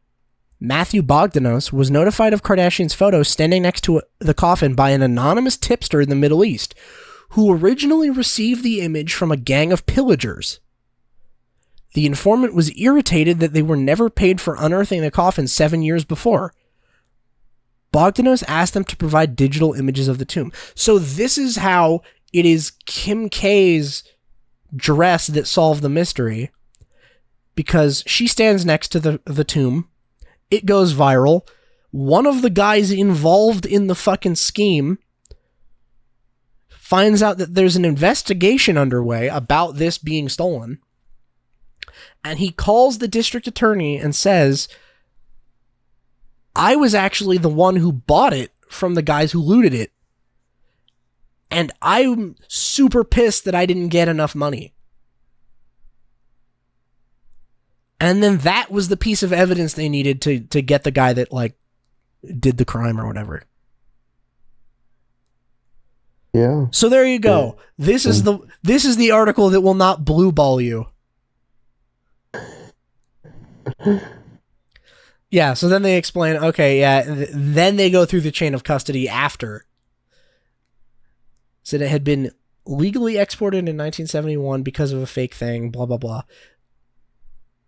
Matthew Bogdanos was notified of Kardashian's photo standing next to the coffin by an anonymous tipster in the Middle East, who originally received the image from a gang of pillagers. The informant was irritated that they were never paid for unearthing the coffin 7 years before. Bogdanos asked them to provide digital images of the tomb. So this is how it is Kim K's dress that solved the mystery, because she stands next to the tomb. It goes viral. One of the guys involved in the fucking scheme finds out that there's an investigation underway about this being stolen. And he calls the district attorney and says, I was actually the one who bought it from the guys who looted it. And I'm super pissed that I didn't get enough money. And then that was the piece of evidence they needed to get the guy that like did the crime or whatever. Yeah. So there you go. This is the article that will not blue ball you. Yeah, so then they explain, okay, yeah, then they go through the chain of custody after. Said it had been legally exported in 1971 because of a fake thing, blah, blah, blah.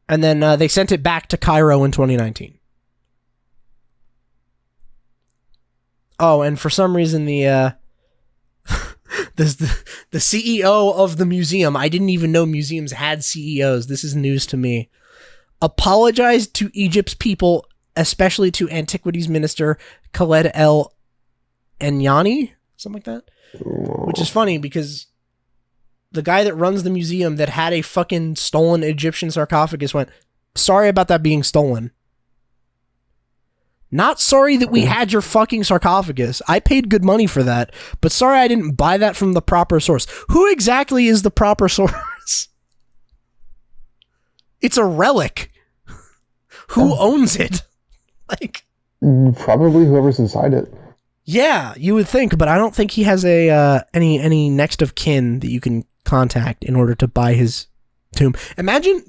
And then they sent it back to Cairo in 2019. Oh, and for some reason the CEO of the museum, I didn't even know museums had CEOs. This is news to me. Apologized to Egypt's people, especially to Antiquities Minister Khaled El Enyani, something like that. Which is funny because the guy that runs the museum that had a fucking stolen Egyptian sarcophagus went, sorry about that being stolen. Not sorry that we had your fucking sarcophagus. I paid good money for that, but sorry I didn't buy that from the proper source. Who exactly is the proper source? It's a relic. Who owns it? Like, probably whoever's inside it. Yeah, you would think, but I don't think he has a any next of kin that you can contact in order to buy his tomb. Imagine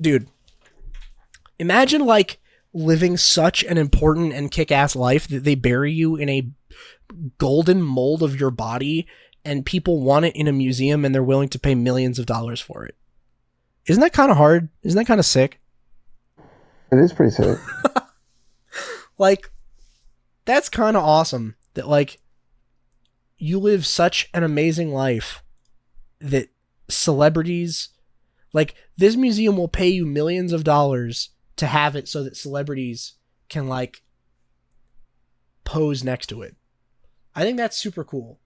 like living such an important and kick-ass life that they bury you in a golden mold of your body and people want it in a museum and they're willing to pay millions of dollars for it. Isn't that kind of hard? Isn't that kind of sick? It is pretty sick. Like, that's kind of awesome that, like, you live such an amazing life that celebrities, like, this museum will pay you millions of dollars to have it so that celebrities can, like, pose next to it. I think that's super cool.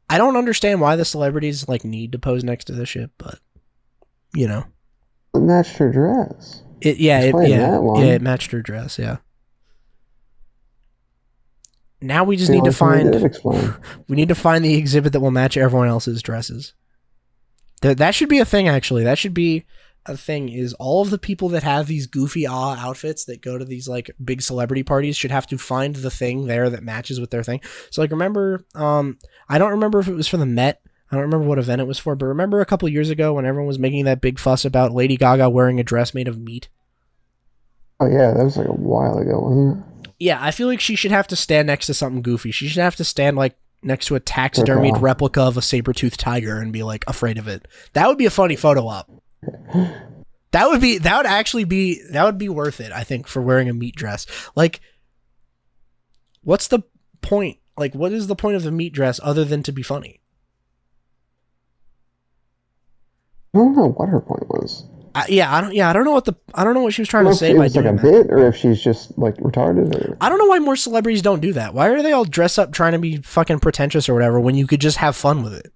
I don't understand why the celebrities, like, need to pose next to this shit, but, you know. It matched her dress. It matched her dress, yeah. Now we just need to find the exhibit that will match everyone else's dresses. That should be a thing, actually. That should be a thing, is all of the people that have these goofy outfits that go to these like big celebrity parties should have to find the thing there that matches with their thing. So like, remember, I don't remember if it was for the Met. I don't remember what event it was for, but remember a couple years ago when everyone was making that big fuss about Lady Gaga wearing a dress made of meat? Oh yeah, that was like a while ago, wasn't it? Yeah, I feel like she should have to stand next to something goofy. She should have to stand like next to a taxidermied replica of a saber-toothed tiger and be like afraid of it. That would be a funny photo op. That would be worth it, I think, for wearing a meat dress. Like, what's the point? Like, what is the point of the meat dress other than to be funny? I don't know what her point was. I don't know what she was trying to say by doing like a bit, or if she's just like retarded. Or... I don't know why more celebrities don't do that. Why are they all dressed up trying to be fucking pretentious or whatever when you could just have fun with it?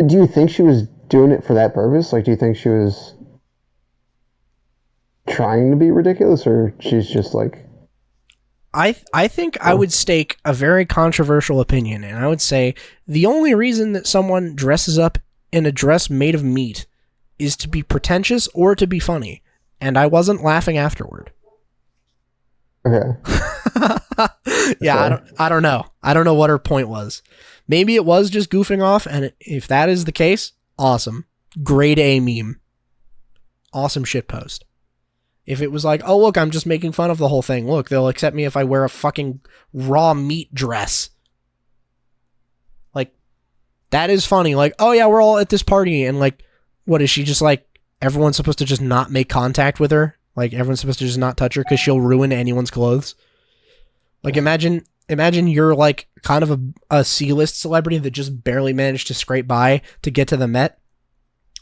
Do you think she was doing it for that purpose? Like, do you think she was trying to be ridiculous, or she's just like... I think I would stake a very controversial opinion, and I would say the only reason that someone dresses up in a dress made of meat is to be pretentious or to be funny, and I wasn't laughing afterward. Okay. Yeah, I don't know. I don't know what her point was. Maybe it was just goofing off, and if that is the case, awesome. Grade A meme. Awesome shitpost. If it was like, oh, look, I'm just making fun of the whole thing. Look, they'll accept me if I wear a fucking raw meat dress. Like, that is funny. Like, oh yeah, we're all at this party, and like, what is she just like, everyone's supposed to just not make contact with her? Like, everyone's supposed to just not touch her because she'll ruin anyone's clothes? Like, imagine you're like kind of a C-list celebrity that just barely managed to scrape by to get to the Met.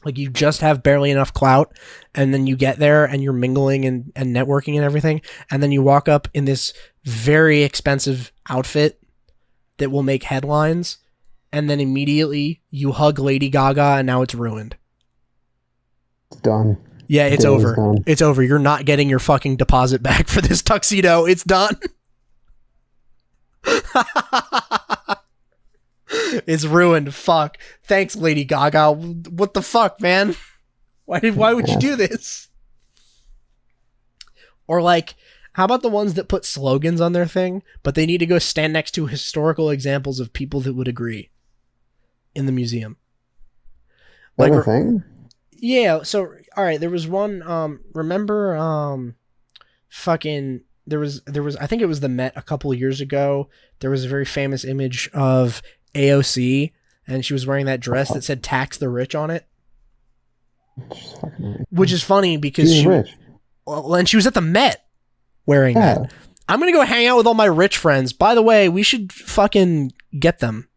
Like, you just have barely enough clout, and then you get there and you're mingling and networking and everything, and then you walk up in this very expensive outfit that will make headlines, and then immediately you hug Lady Gaga and now it's ruined. It's done. Yeah, it's Day is over. done. It's over. You're not getting your fucking deposit back for this tuxedo. It's done. It's ruined. Fuck. Thanks, Lady Gaga. What the fuck, man? Why would you do this? Or like, how about the ones that put slogans on their thing, but they need to go stand next to historical examples of people that would agree in the museum? Like a thing? Yeah, so all right, there was one remember fucking there was I think it was the Met a couple of years ago. There was a very famous image of AOC and she was wearing that dress that said tax the rich on it. Which is funny because she's rich. Well, and she was at the Met wearing that. I'm going to go hang out with all my rich friends. By the way, we should fucking get them.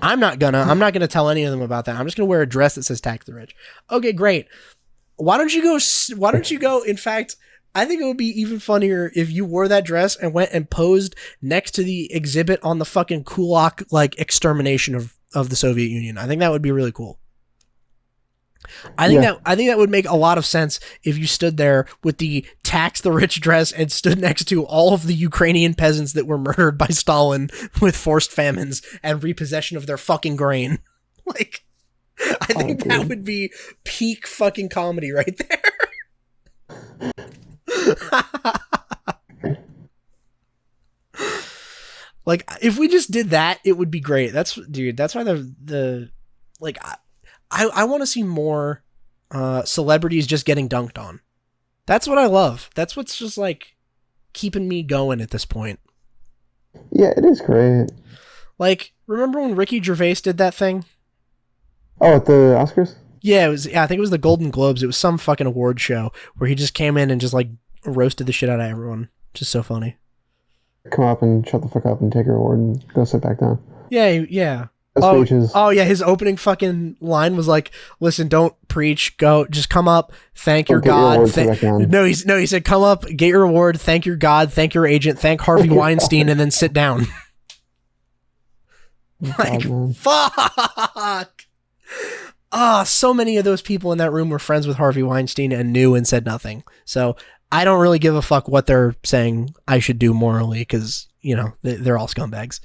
I'm not gonna tell any of them about that. I'm just gonna wear a dress that says tax the rich. Okay, great. Why don't you go? In fact, I think it would be even funnier if you wore that dress and went and posed next to the exhibit on the fucking Kulak like extermination of the Soviet Union. I think that would be really cool. I think that would make a lot of sense if you stood there with the tax the rich dress and stood next to all of the Ukrainian peasants that were murdered by Stalin with forced famines and repossession of their fucking grain. Like, I think that would be peak fucking comedy right there. Like, if we just did that, it would be great. That's why the like I want to see more celebrities just getting dunked on. That's what I love. That's what's just like keeping me going at this point. Yeah, it is great. Like, remember when Ricky Gervais did that thing? Oh, at the Oscars? Yeah, I think it was the Golden Globes. It was some fucking award show where he just came in and just like roasted the shit out of everyone. Just so funny. Come up and shut the fuck up and take your award and go sit back down. Yeah. Oh yeah, his opening fucking line was like, "Listen, don't preach. Go, just come up, thank your God." He said, "Come up, get your award, thank your God, thank your agent, thank Harvey Weinstein, and then sit down." Like, fuck. So many of those people in that room were friends with Harvey Weinstein and knew and said nothing. So I don't really give a fuck what they're saying I should do morally because, you know, they're all scumbags.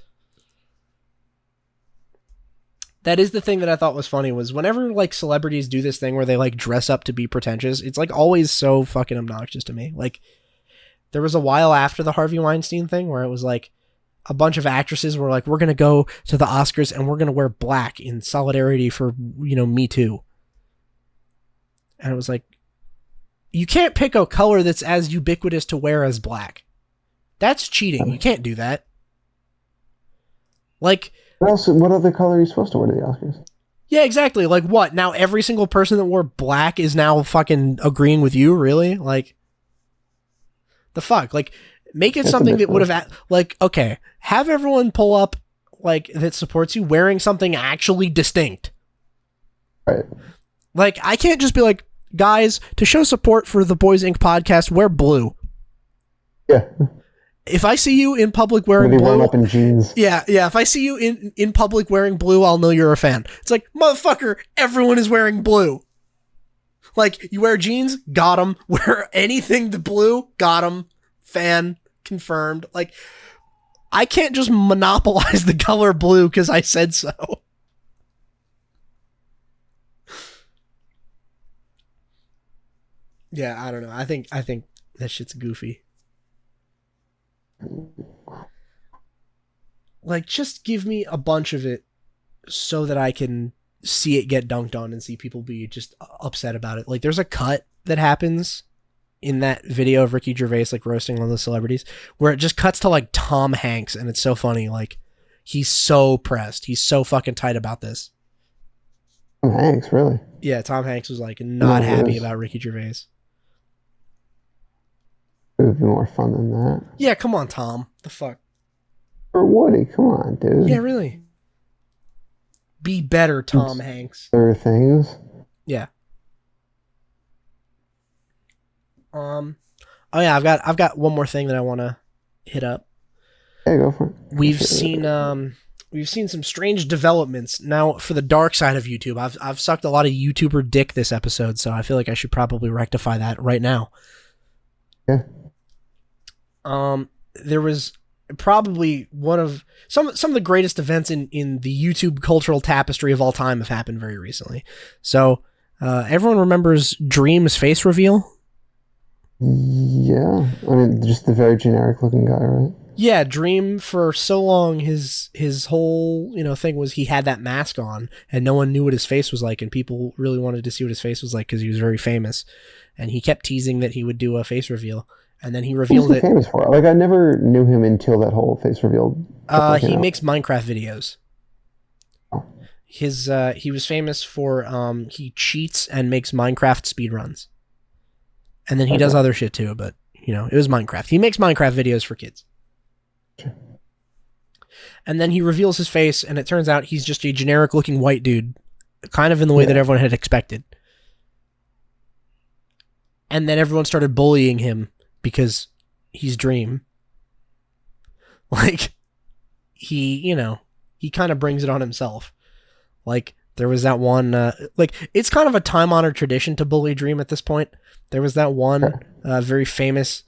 That is the thing that I thought was funny was whenever like celebrities do this thing where they like dress up to be pretentious, it's like always so fucking obnoxious to me. Like there was a while after the Harvey Weinstein thing where it was like a bunch of actresses were like, we're going to go to the Oscars and we're going to wear black in solidarity for, you know, Me Too. And it was like, you can't pick a color that's as ubiquitous to wear as black. That's cheating. You can't do that. Like, what other color are you supposed to wear to the Oscars? Yeah, exactly. Like what? Now every single person that wore black is now fucking agreeing with you? Really? Like, the fuck? Like, make it something that would have, like, okay, have everyone pull up, like, that supports you wearing something actually distinct. Right. Like, I can't just be like, guys, to show support for the Bois Inc podcast, wear blue. Yeah. If I see you in public wearing blue, up in jeans. Yeah. If I see you in public wearing blue, I'll know you're a fan. It's like, motherfucker, everyone is wearing blue. Like, you wear jeans, got 'em. Wear anything the blue, got 'em. Fan, confirmed. Like, I can't just monopolize the color blue because I said so. Yeah, I don't know. I think that shit's goofy. Like, just give me a bunch of it so that I can see it get dunked on and see people be just upset about it. Like, there's a cut that happens in that video of Ricky Gervais, like, roasting one of the celebrities, where it just cuts to, like, Tom Hanks, and it's so funny. Like, he's so pressed. He's so fucking tight about this. Tom Hanks, really? Yeah, Tom Hanks was, like, not happy about Ricky Gervais. It would be more fun than that. Yeah, come on, Tom. The fuck? Or Woody, come on, dude. Yeah, really. Be better, Tom Hanks. There are things. Yeah. Oh yeah, I've got one more thing that I want to hit up. Yeah, go for it. We've seen we've seen some strange developments. Now, for the dark side of YouTube, I've sucked a lot of YouTuber dick this episode, so I feel like I should probably rectify that right now. Yeah. There was probably one of some of the greatest events in the YouTube cultural tapestry of all time have happened very recently. So, everyone remembers Dream's face reveal? Yeah. I mean, just the very generic looking guy, right? Yeah, Dream, for so long, his whole, thing was he had that mask on and no one knew what his face was like, and people really wanted to see what his face was like because he was very famous. And he kept teasing that he would do a face reveal, and then he revealed it. What's he famous for? Like, I never knew him until that whole face reveal. He makes Minecraft videos. Oh. He was famous for he cheats and makes Minecraft speedruns. And then he does other shit too, but it was Minecraft. He makes Minecraft videos for kids. Sure. And then he reveals his face, and it turns out he's just a generic looking white dude, kind of in the way that everyone had expected. And then everyone started bullying him because he's Dream. Like, he kind of brings it on himself. Like, there was that one, it's kind of a time-honored tradition to bully Dream at this point. There was that one very famous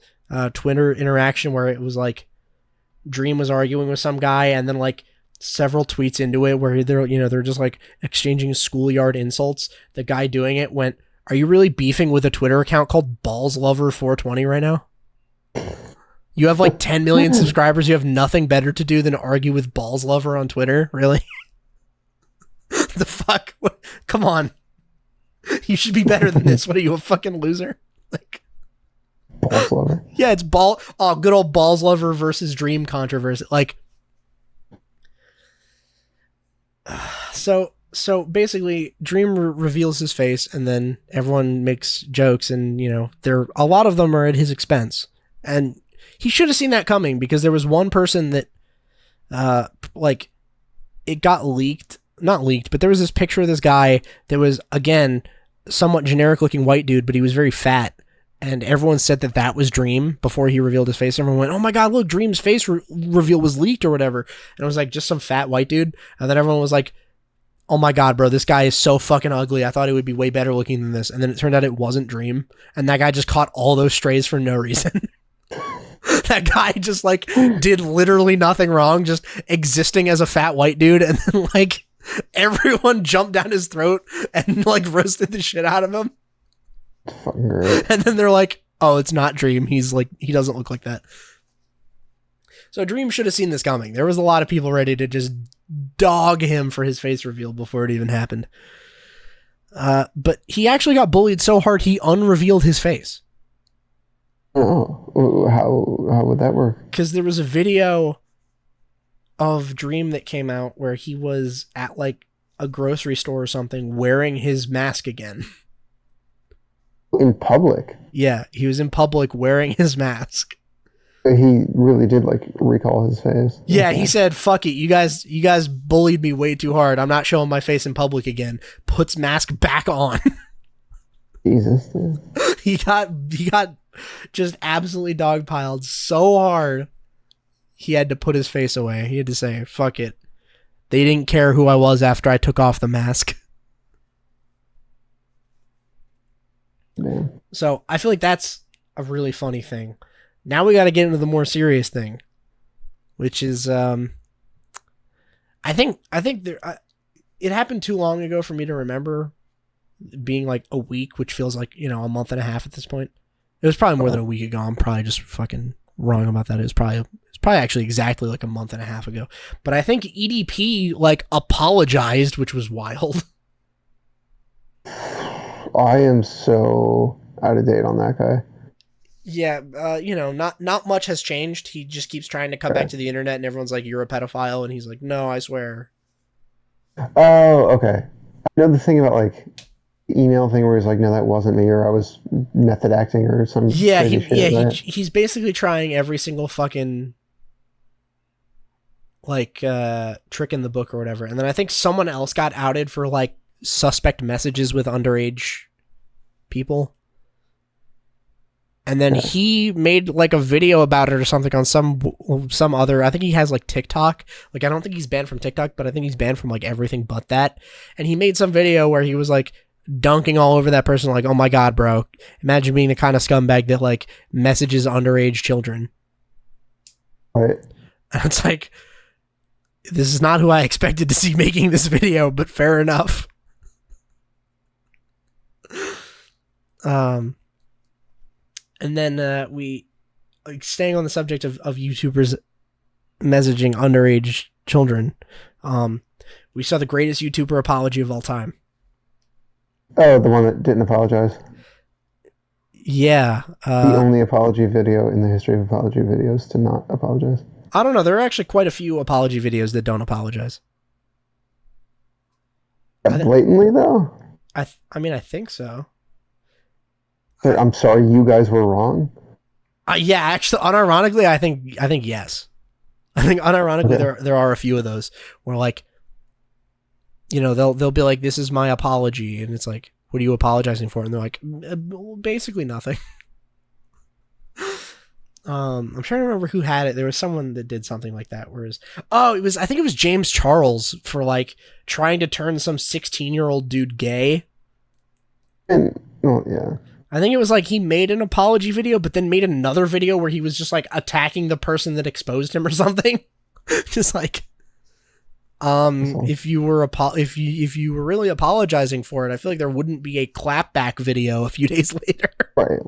Twitter interaction where it was like Dream was arguing with some guy, and then like several tweets into it where they're just like exchanging schoolyard insults. The guy doing it went, "Are you really beefing with a Twitter account called BallsLover420 right now? You have like 10 million subscribers. You have nothing better to do than argue with BallsLover on Twitter? Really?" The fuck? What? Come on. You should be better than this. What are you, a fucking loser? Like, Balls Lover. Yeah, it's good old Balls Lover versus Dream controversy. Like, so basically, Dream reveals his face, and then everyone makes jokes, and a lot of them are at his expense, and he should have seen that coming, because there was one person that, it got leaked. Not leaked, but there was this picture of this guy that was, again, somewhat generic looking white dude, but he was very fat, and everyone said that was Dream before he revealed his face. Everyone went, "Oh my god, look, Dream's face reveal was leaked," or whatever, and it was like just some fat white dude, and then everyone was like, "Oh my god, bro, this guy is so fucking ugly. I thought he would be way better looking than this," and then it turned out it wasn't Dream, and that guy just caught all those strays for no reason. That guy just like did literally nothing wrong, just existing as a fat white dude, and then like everyone jumped down his throat and like roasted the shit out of him. Fucking great. And then they're like, "Oh, it's not Dream. He doesn't look like that." So Dream should have seen this coming. There was a lot of people ready to just dog him for his face reveal before it even happened. But he actually got bullied so hard he unrevealed his face. Oh, how would that work? Because there was a video of Dream that came out where he was at like a grocery store or something wearing his mask again. In public? Yeah, he was in public wearing his mask. He really did like recall his face. Yeah, he said, "Fuck it, you guys bullied me way too hard. I'm not showing my face in public again." Puts mask back on. Jesus. Dude. He got just absolutely dogpiled so hard. He had to put his face away. He had to say, "Fuck it. They didn't care who I was after I took off the mask." Man. So I feel like that's a really funny thing. Now we got to get into the more serious thing, which is, I think it happened too long ago for me to remember being like a week, which feels like, a month and a half at this point. It was probably more than a week ago. I'm probably just fucking wrong about that. It's probably actually exactly like a month and a half ago. But I think EDP like apologized, which was wild. I am so out of date on that guy. Yeah, not much has changed. He just keeps trying to come back to the internet, and everyone's like, "You're a pedophile," and he's like, "No, I swear." Oh, okay. I know the thing about like email thing where he's like, "No, that wasn't me," or "I was method acting," or some he's basically trying every single fucking like trick in the book or whatever. And then I think someone else got outed for like suspect messages with underage people. And then he made like a video about it or something on some other, I think he has like TikTok. Like, I don't think he's banned from TikTok, but I think he's banned from like everything but that. And he made some video where he was like dunking all over that person. Like, oh my God, bro. Imagine being the kind of scumbag that like messages underage children. Right. And it's like, this is not who I expected to see making this video, but fair enough. And then we, like, staying on the subject of YouTubers messaging underage children, we saw the greatest YouTuber apology of all time. Oh, the one that didn't apologize. Yeah. The only apology video in the history of apology videos to not apologize. I don't know. There are actually quite a few apology videos that don't apologize. Blatantly, though? I mean, I think so. I'm sorry, you guys were wrong? Yeah, actually, unironically, I think yes. I think unironically, there are a few of those where, like, you know, they'll be like, "This is my apology," and it's like, "What are you apologizing for?" And they're like, "Basically nothing." I'm trying to remember who had it. There was someone that did something like that. I think it was James Charles for like trying to turn some 16-year-old dude gay. And yeah. I think it was like he made an apology video, but then made another video where he was just like attacking the person that exposed him or something. Just like, if you were really apologizing for it, I feel like there wouldn't be a clapback video a few days later. Right.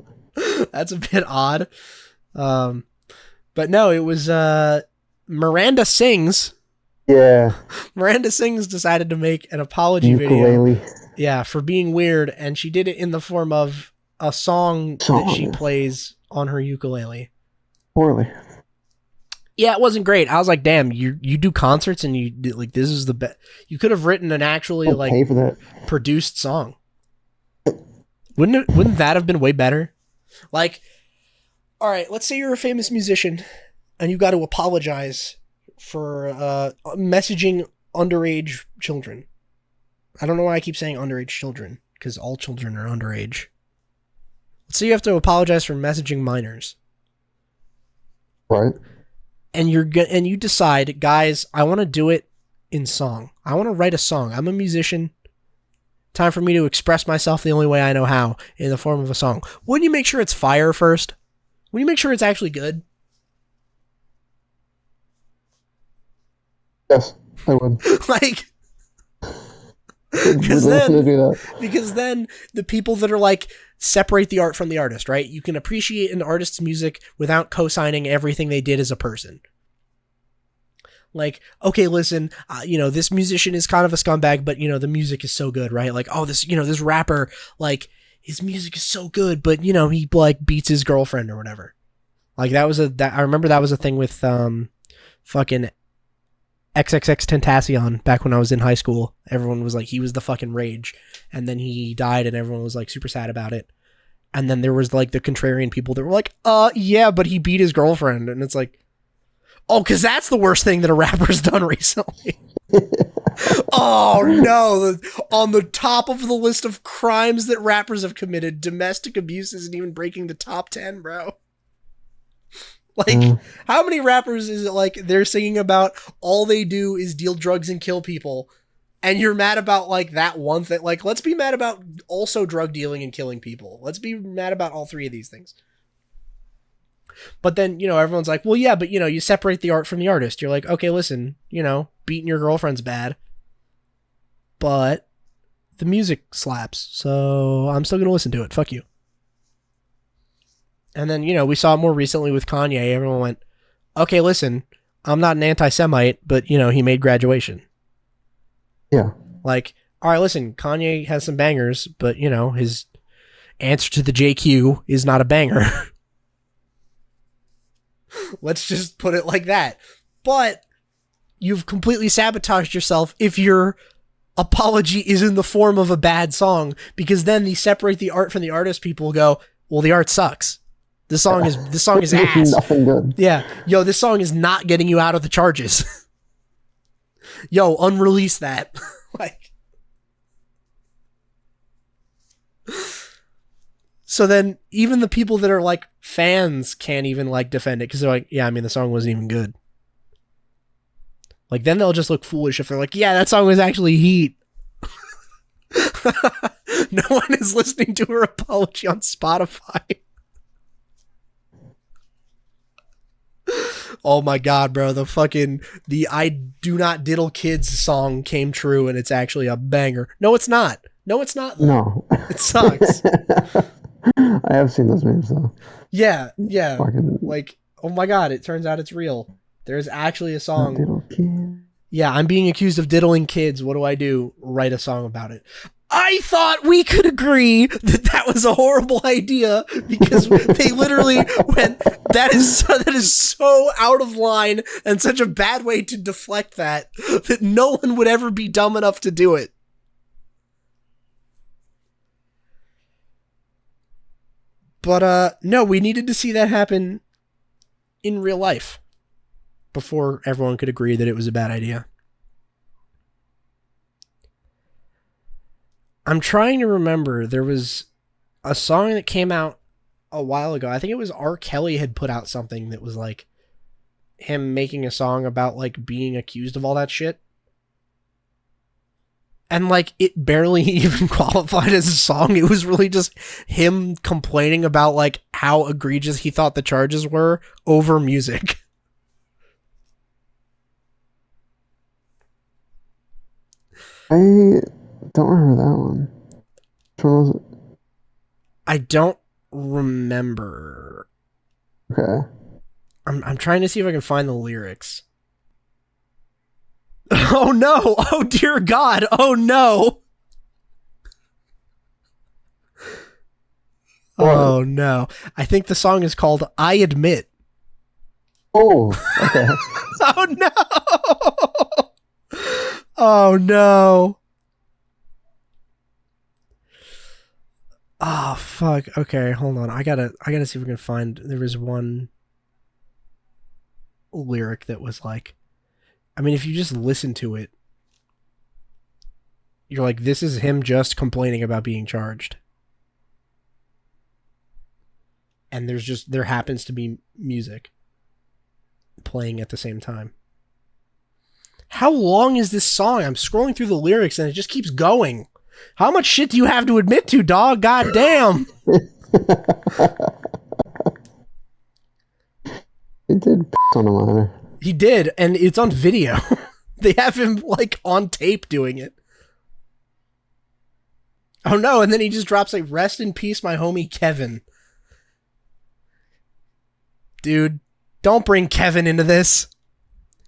That's a bit odd. But no, it was Miranda Sings. Yeah. Miranda Sings decided to make an apology video. Yeah, for being weird, and she did it in the form of a song that she plays on her ukulele. Poorly. Yeah, it wasn't great. I was like, damn, you do concerts and you like, this is the best. You could have written an actually like pay for that. Produced song. Wouldn't that have been way better? Like, all right, let's say you're a famous musician and you got to apologize for messaging underage children. I don't know why I keep saying underage children, because all children are underage. Let's say you have to apologize for messaging minors. Right. And you decide, guys, I want to do it in song. I want to write a song. I'm a musician. Time for me to express myself the only way I know how, in the form of a song. Wouldn't you make sure it's fire first? Wouldn't you make sure it's actually good? Yes, I would. Like, because then the people that are like, separate the art from the artist, right? You can appreciate an artist's music without co-signing everything they did as a person. Like, okay, listen, this musician is kind of a scumbag, but the music is so good, right? Like, oh, this rapper, like, his music is so good, but he like beats his girlfriend or whatever. Like, I remember that was a thing with fucking XXXTentacion back when I was in high school. Everyone was like, he was the fucking rage, and then he died and everyone was like super sad about it. And then there was like the contrarian people that were like, yeah, but he beat his girlfriend. And it's like, oh, because that's the worst thing that a rapper's done recently. Oh no, on the top of the list of crimes that rappers have committed, domestic abuse isn't even breaking the top 10, bro. Like, how many rappers is it like they're singing about all they do is deal drugs and kill people, and you're mad about like that one thing? Like, let's be mad about also drug dealing and killing people. Let's be mad about all three of these things. But then, everyone's like, well, yeah, but you separate the art from the artist. You're like, okay, listen, beating your girlfriend's bad, but the music slaps, so I'm still going to listen to it. Fuck you. And then, we saw it more recently with Kanye. Everyone went, okay, listen, I'm not an anti-Semite, but, he made Graduation. Yeah. Like, all right, listen, Kanye has some bangers, but, his answer to the JQ is not a banger. Let's just put it like that. But you've completely sabotaged yourself if your apology is in the form of a bad song, because then the separate the art from the artist people go, well, the art sucks. This song is ass. Nothing good. Yeah. Yo, this song is not getting you out of the charges. Yo, unrelease that. Like, So then even the people that are like fans can't even like defend it because they're like, yeah, I mean, the song wasn't even good. Like, then they'll just look foolish if they're like, yeah, that song was actually heat. No one is listening to her apology on Spotify. Oh my god, bro. The I Do Not Diddle Kids song came true and it's actually a banger. No, it's not. No, it's not. No. It sucks. I have seen those memes though. Yeah. Fucking Like, oh my god, it turns out it's real. There's actually a song. diddle kid. Yeah, I'm being accused of diddling kids. What do I do? Write a song about it. I thought we could agree that was a horrible idea because they literally went, that is so out of line and such a bad way to deflect that no one would ever be dumb enough to do it. But no, we needed to see that happen in real life before everyone could agree that it was a bad idea. I'm trying to remember, there was a song that came out a while ago. I think it was R. Kelly had put out something that was like him making a song about like being accused of all that shit. And like it barely even qualified as a song. It was really just him complaining about like how egregious he thought the charges were over music. I don't remember that one. Which one was it? I don't remember. Okay. I'm trying to see if I can find the lyrics. Oh no! Oh dear God! Oh no! Oh no! I think the song is called "I Admit." Oh, okay. Oh no! Oh no! Oh fuck! Okay, hold on. I gotta see if we can find. There was one lyric that was like, I mean, if you just listen to it, you're like, this is him just complaining about being charged. And there happens to be music playing at the same time. How long is this song? I'm scrolling through the lyrics and it just keeps going. How much shit do you have to admit to, dog? God damn. He did on a minor. He did, and it's on video. They have him like on tape doing it. Oh no, and then he just drops like, rest in peace, my homie Kevin. Dude, don't bring Kevin into this.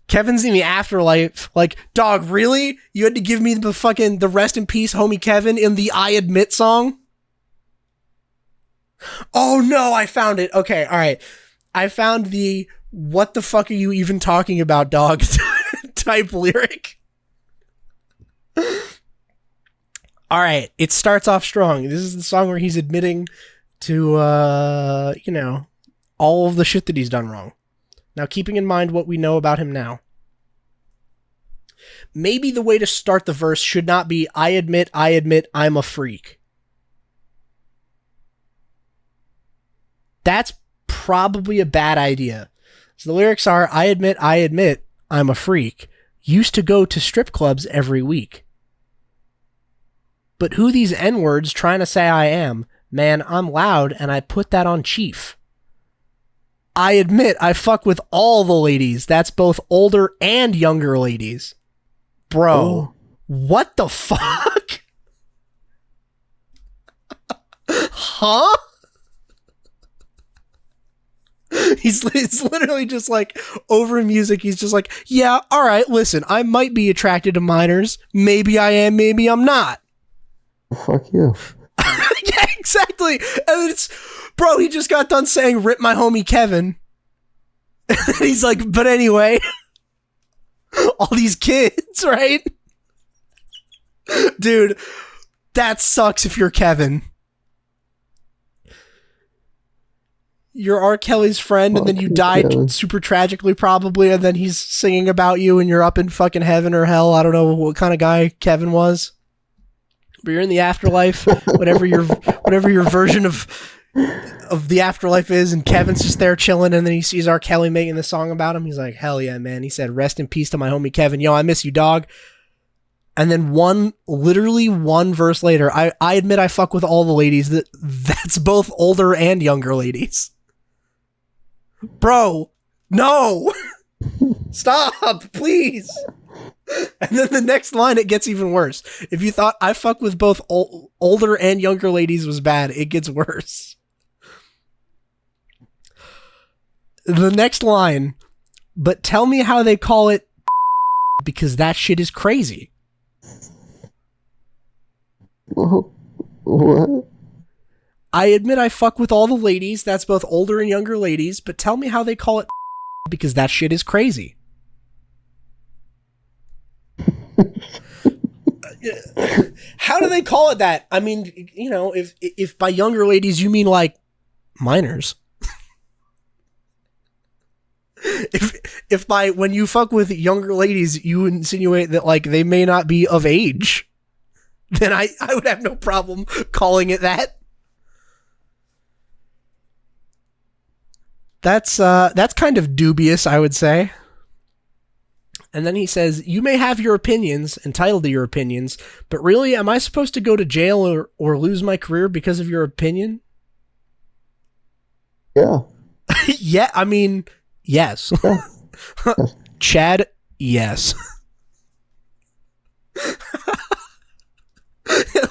Kevin's in the afterlife. Like, dog, really? You had to give me the rest in peace, homie Kevin in the I Admit song? Oh no, I found it. Okay, alright. I found the what the fuck are you even talking about, dog type lyric. Alright, it starts off strong. This is the song where he's admitting to, all of the shit that he's done wrong. Now, keeping in mind what we know about him now. Maybe the way to start the verse should not be, I admit, I'm a freak. That's probably a bad idea. So the lyrics are, I admit, I'm a freak. Used to go to strip clubs every week. But who these N-words trying to say I am? Man, I'm loud and I put that on Chief. I admit I fuck with all the ladies. That's both older and younger ladies. Bro, what the fuck? Huh? He's literally just like, over music, he's just like, yeah, alright, listen, I might be attracted to minors. Maybe I am, maybe I'm not. Fuck you. Yeah, exactly. And it's, bro, he just got done saying, rip my homie Kevin. And he's like, but anyway, all these kids, right? Dude, that sucks if you're Kevin. You're R. Kelly's friend, and then you died super tragically, probably, and then he's singing about you, and you're up in fucking heaven or hell. I don't know what kind of guy Kevin was. But you're in the afterlife, whatever your version of the afterlife is, and Kevin's just there chilling, and then he sees R. Kelly making the song about him. He's like, hell yeah, man. He said, rest in peace to my homie Kevin. Yo, I miss you, dog. And then literally one verse later, I admit I fuck with all the ladies. That's both older and younger ladies. Bro, no. Stop, please. And then the next line, it gets even worse. If you thought I fuck with both older and younger ladies was bad, it gets worse. The next line, but tell me how they call it because that shit is crazy. What? I admit I fuck with all the ladies. That's both older and younger ladies, but tell me how they call it because that shit is crazy. How do they call it that? I mean, you know, if by younger ladies you mean like minors. If by when you fuck with younger ladies you insinuate that like they may not be of age, then I would have no problem calling it that. That's kind of dubious, I would say. And then he says, you may have your opinions, entitled to your opinions, but really, am I supposed to go to jail or lose my career because of your opinion? Yeah. Yeah, I mean, yes. Yeah. Chad, yes.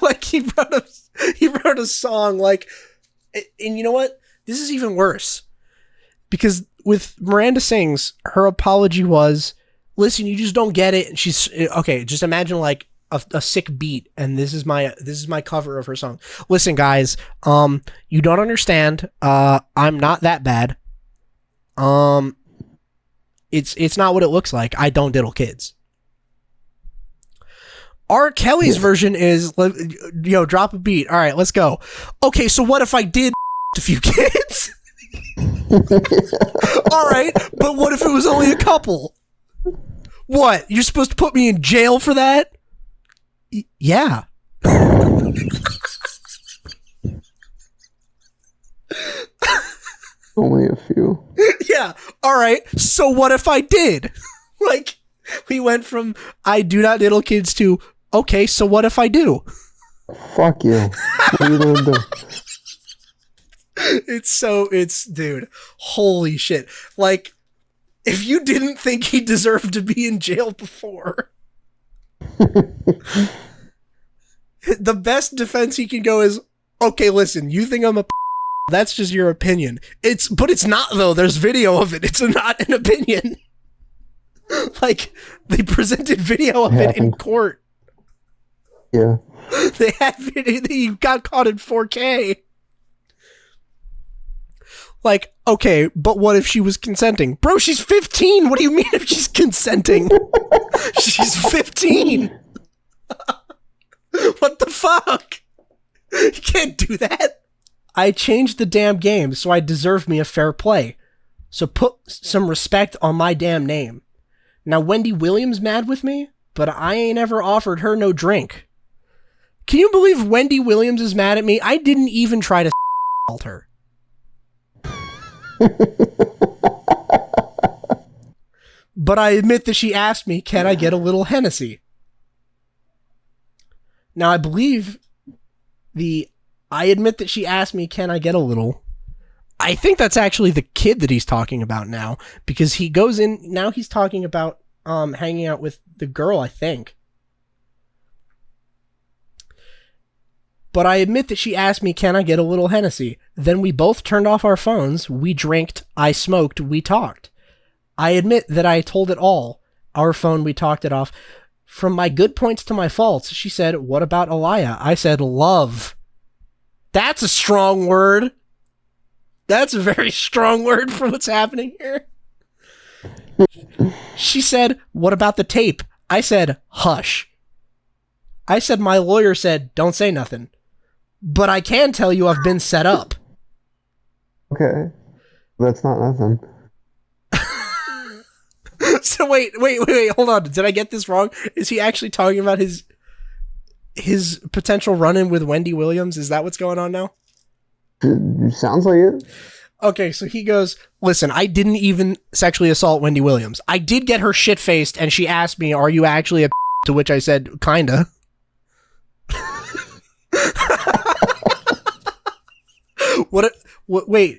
Like he wrote a song like, and you know what? This is even worse. Because with Miranda Sings, her apology was, listen, you just don't get it. And she's okay. Just imagine like a sick beat, and this is my cover of her song. Listen, guys, you don't understand. I'm not that bad. It's not what it looks like. I don't diddle kids. R. Kelly's version is, drop a beat. All right, let's go. Okay, so what if I did a few kids? All right, but what if it was only a couple? What? You're supposed to put me in jail for that? Yeah. Only a few. Yeah. All right. So what if I did? Like, we went from I do not diddle kids to, okay, so what if I do? Fuck you. What are you gonna do? Dude, holy shit. Like, if you didn't think he deserved to be in jail before, the best defense he can go is, okay, listen, you think I'm a that's just your opinion. But it's not, though. There's video of it. It's not an opinion. Like, they presented video of it in court. Yeah. They had video. He got caught in 4K. Like, okay, but what if she was consenting? Bro, she's 15. What do you mean if she's consenting? She's 15. What the fuck? You can't do that. I changed the damn game, so I deserve me a fair play. So put some respect on my damn name. Now, Wendy Williams mad with me, but I ain't ever offered her no drink. Can you believe Wendy Williams is mad at me? I didn't even try to assault her. But I admit that she asked me, can I get a little Hennessy? Now, I believe I admit that she asked me, can I get a little? I think that's actually the kid that he's talking about now, because he goes in, now he's talking about hanging out with the girl, I think. But I admit that she asked me, can I get a little Hennessy? Then we both turned off our phones, we drinked, I smoked, we talked. I admit that I told it all. Our phone, we talked it off. From my good points to my faults, she said, what about Aliyah? I said, love. That's a strong word. That's a very strong word for what's happening here. She said, what about the tape? I said, hush. I said, my lawyer said, don't say nothing. But I can tell you I've been set up. Okay. That's not nothing. So wait, hold on. Did I get this wrong? Is he actually talking about his his potential run-in with Wendy Williams? Is that what's going on now? Sounds like it. Okay, so he goes, listen, I didn't even sexually assault Wendy Williams. I did get her shit-faced, and she asked me, are you actually a to which I said, kinda. Wait,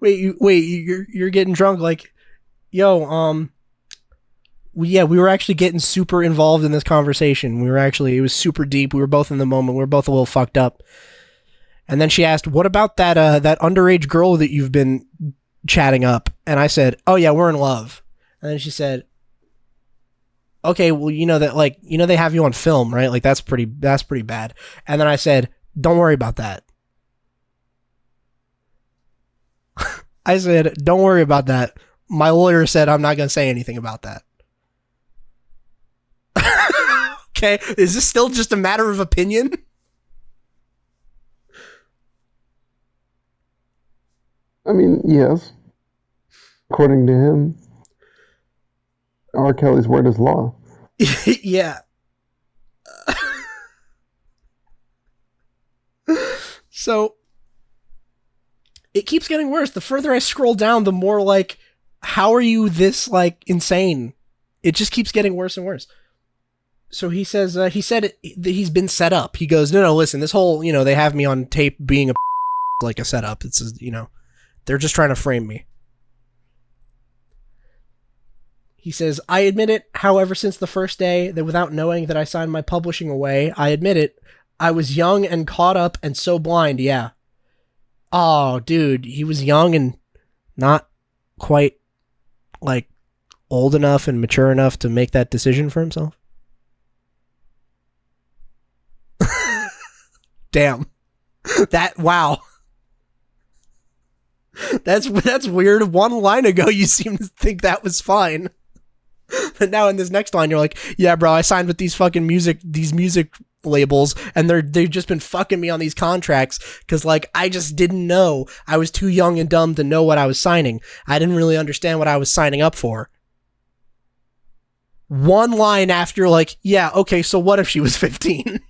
you're getting drunk, like, yo, we were actually getting super involved in this conversation. It was super deep. We were both in the moment. We were both a little fucked up. And then she asked, what about that underage girl that you've been chatting up? And I said, oh yeah, we're in love. And then she said, okay, well, they have you on film, right? Like that's pretty bad. And then I said, don't worry about that. I said, don't worry about that. My lawyer said I'm not going to say anything about that. Okay, is this still just a matter of opinion? I mean, yes. According to him, R. Kelly's word is law. Yeah. So, it keeps getting worse. The further I scroll down, the more like, how are you this like insane? It just keeps getting worse and worse. So he says, he said that he's been set up. He goes, no, listen, this whole, they have me on tape being like a setup. It's, they're just trying to frame me. He says, I admit it, however, since the first day that without knowing that I signed my publishing away, I admit it, I was young and caught up and so blind, yeah. Oh, dude, he was young and not quite, like, old enough and mature enough to make that decision for himself? Damn. Wow. That's weird. One line ago, you seem to think that was fine. But now in this next line, you're like, yeah, bro, I signed with these music labels, and they've just been fucking me on these contracts because, like, I just didn't know. I was too young and dumb to know what I was signing. I didn't really understand what I was signing up for. One line after, like, yeah, okay, so what if she was 15?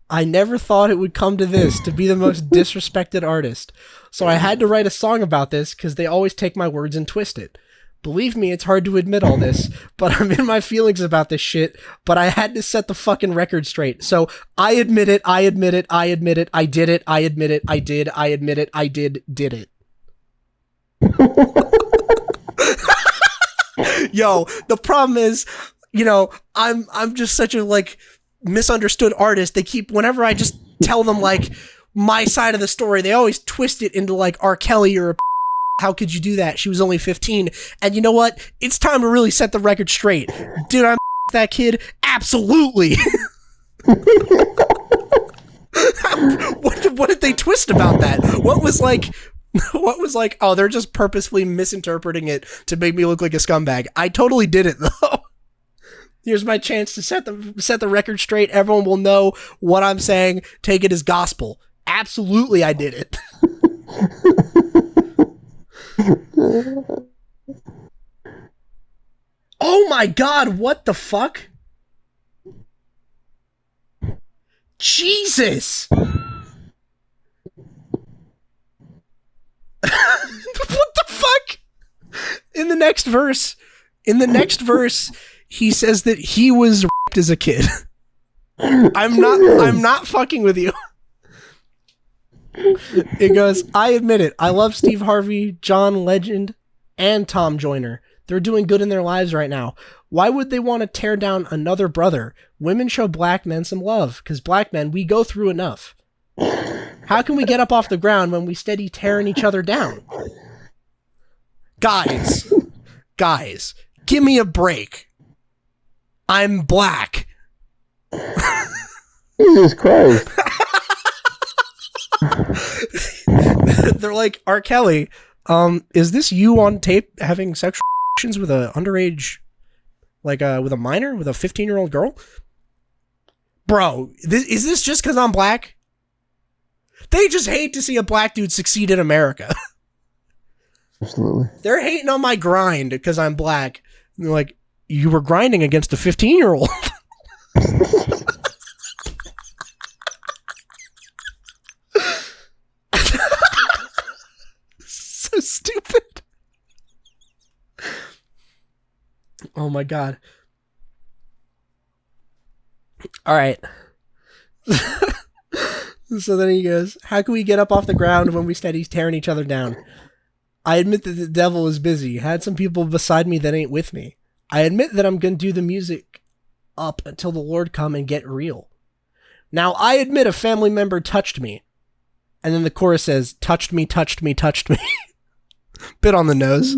I never thought it would come to this, to be the most disrespected artist. So I had to write a song about this because they always take my words and twist it. Believe me, it's hard to admit all this, but I'm in my feelings about this shit, but I had to set the fucking record straight. So I admit it, I admit it, I admit it, I did it, I admit it, I did, I admit it, I did it. Yo, the problem is, I'm just such a, like, misunderstood artist. They keep, whenever I just tell them, like, my side of the story, they always twist it into, like, R. Kelly or how could you do that? She was only 15. And you know what? It's time to really set the record straight. Did I that kid? Absolutely. What did they twist about that? What was like, oh, they're just purposefully misinterpreting it to make me look like a scumbag. I totally did it, though. Here's my chance to set the record straight. Everyone will know what I'm saying. Take it as gospel. Absolutely, I did it. Oh my god, what the fuck? Jesus! What the fuck? In the next verse, he says that he was raped as a kid. I'm not fucking with you. It goes, I admit it. I love Steve Harvey, John Legend, and Tom Joyner. They're doing good in their lives right now. Why would they want to tear down another brother? Women show black men some love, because black men, we go through enough. How can we get up off the ground when we steady tearing each other down? Guys, give me a break. I'm black. Jesus Christ. They're like, R. Kelly, is this you on tape having sexual relations with a underage, like with a minor, with a 15-year-old girl? Bro, is this just because I'm black? They just hate to see a black dude succeed in America. Absolutely. They're hating on my grind because I'm black. And they're like, you were grinding against a 15-year-old. So stupid. Oh my god. All right. So then he goes, how can we get up off the ground when we steady tearing each other down? I admit that the devil is busy. Had some people beside me that ain't with me. I admit that I'm going to do the music up until the Lord come and get real. Now I admit a family member touched me. And then the chorus says, touched me, touched me, touched me. Bit on the nose.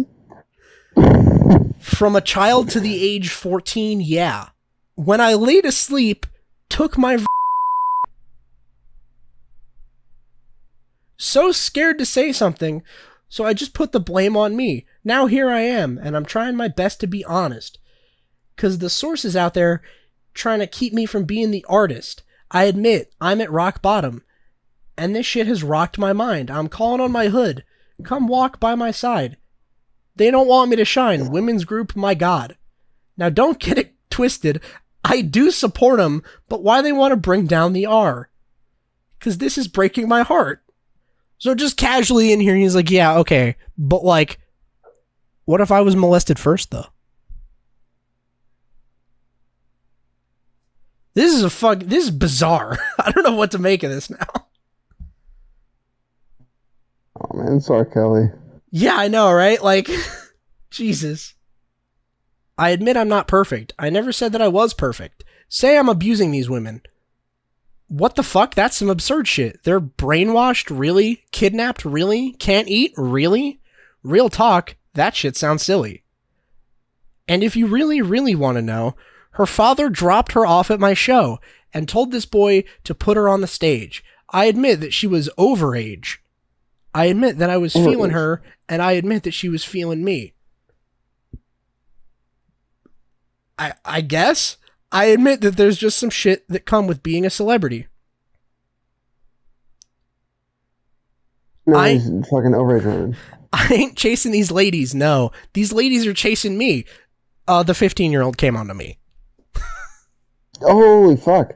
From a child to the age 14, yeah. When I laid asleep, took my so scared to say something, so I just put the blame on me. Now here I am, and I'm trying my best to be honest. Because the source is out there trying to keep me from being the artist. I admit, I'm at rock bottom. And this shit has rocked my mind. I'm calling on my hood. Come walk by my side. They don't want me to shine. Women's group, my God. Now don't get it twisted. I do support them, but why they want to bring down the R? Because this is breaking my heart. So just casually in here, he's like, yeah, okay. But like, what if I was molested first, though? This is bizarre. I don't know what to make of this now. Oh man, sorry, Kelly. Yeah, I know, right? Like, Jesus. I admit I'm not perfect. I never said that I was perfect. Say I'm abusing these women. What the fuck? That's some absurd shit. They're brainwashed? Really? Kidnapped? Really? Can't eat? Really? Real talk, that shit sounds silly. And if you really, really want to know, her father dropped her off at my show and told this boy to put her on the stage. I admit that she was overage. I admit that I was feeling her, and I admit that she was feeling me. I guess? I admit that there's just some shit that come with being a celebrity. No, he's fucking overage women. I ain't chasing these ladies, no. These ladies are chasing me. The 15-year-old came onto me. Holy fuck.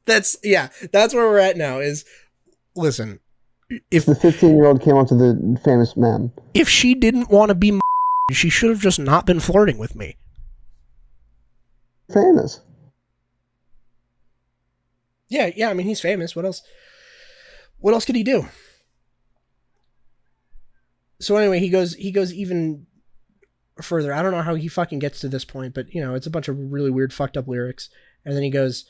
That's where we're at now is, listen, if the 15-year-old came onto the famous man. If she didn't want to be she should have just not been flirting with me. Famous. Yeah, I mean, he's famous. What else could he do? So anyway, he goes even further. I don't know how he fucking gets to this point, but you know, it's a bunch of really weird fucked up lyrics. And then he goes,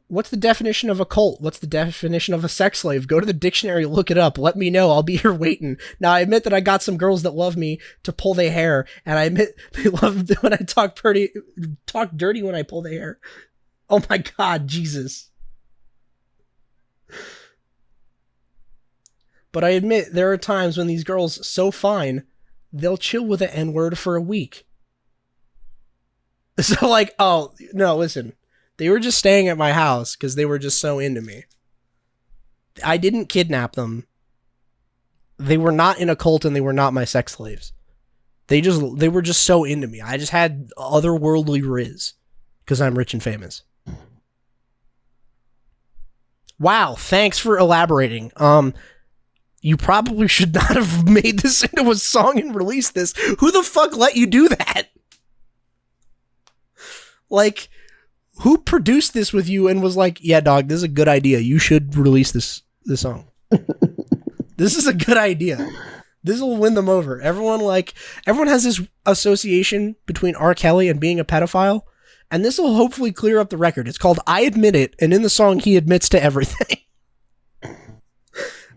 what's the definition of a cult? What's the definition of a sex slave? Go to the dictionary, look it up. Let me know. I'll be here waiting. Now, I admit that I got some girls that love me to pull their hair. And I admit they love when I talk dirty when I pull their hair. Oh my God, Jesus. But I admit there are times when these girls so fine, they'll chill with the N-word for a week. So like, oh, no, listen. They were just staying at my house because they were just so into me. I didn't kidnap them. They were not in a cult and they were not my sex slaves. They were just so into me. I just had otherworldly riz because I'm rich and famous. Wow, thanks for elaborating. You probably should not have made this into a song and released this. Who the fuck let you do that? Like, who produced this with you and was like, yeah, dog, this is a good idea. You should release this song. This is a good idea. This will win them over. Everyone has this association between R. Kelly and being a pedophile, and this will hopefully clear up the record. It's called I Admit It, and in the song, he admits to everything.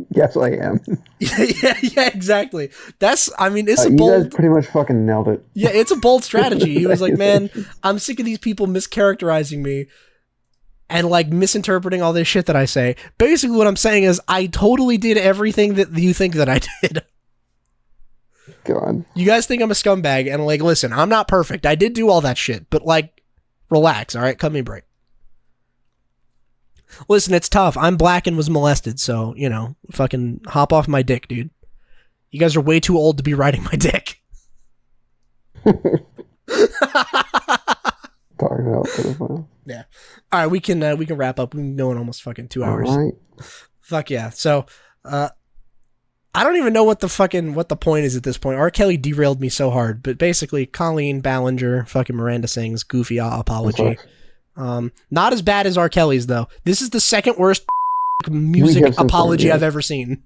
Yes, I am. Yeah, exactly. It's a you bold... guys pretty much fucking nailed it. Yeah, it's a bold strategy. He was like, man, I'm sick of these people mischaracterizing me and like misinterpreting all this shit that I say. Basically what I'm saying is I totally did everything that you think that I did. God. You guys think I'm a scumbag, and like, listen, I'm not perfect. I did do all that shit, but like, relax, all right? Cut me a break. Listen, it's tough. I'm black and was molested, so, you know, fucking hop off my dick, dude. You guys are way too old to be riding my dick. Talking about pedophiles. Yeah. All right, we can wrap up. We've been going almost fucking 2 hours. All right. Fuck yeah. So, I don't even know what the point is at this point. R. Kelly derailed me so hard, but basically, Colleen Ballinger, fucking Miranda sings goofy apology. Not as bad as R. Kelly's though. This is the second worst music apology I've ever seen.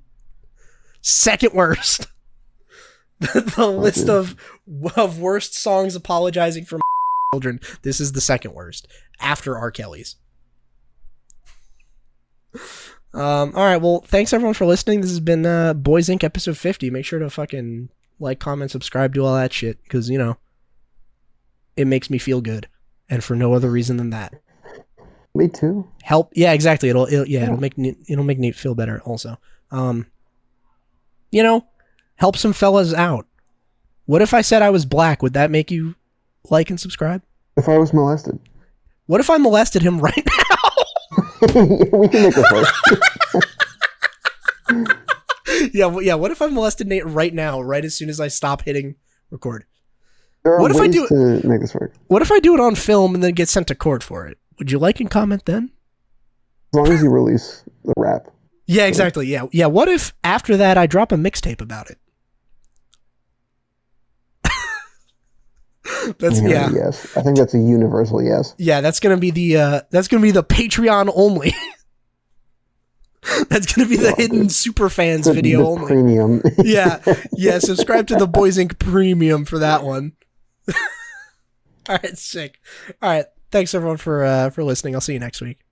Second worst. The list of worst songs apologizing for children. This is the second worst after R. Kelly's. All right. Well, thanks everyone for listening. This has been Bois Inc episode 50. Make sure to fucking like, comment, subscribe, do all that shit because it makes me feel good, and for no other reason than that. Me too. Help. Yeah, exactly. It'll make Nate feel better. Also, help some fellas out. What if I said I was black? Would that make you like and subscribe? If I was molested. What if I molested him right now? We can make it work. Yeah. What if I molested Nate right now, right as soon as I stop hitting record? There are what if I ways do to make this work. What if I do it on film and then get sent to court for it? Would you like and comment then? As long as you release the rap. Yeah, exactly. Yeah. What if after that I drop a mixtape about it? Yes. I think that's a universal yes. Yeah, that's gonna be the Patreon only. That's gonna be the hidden super fans video the only. Premium. Yeah. Subscribe to the Bois Inc Premium for that one. All right, sick. All right, thanks everyone for listening. I'll see you next week.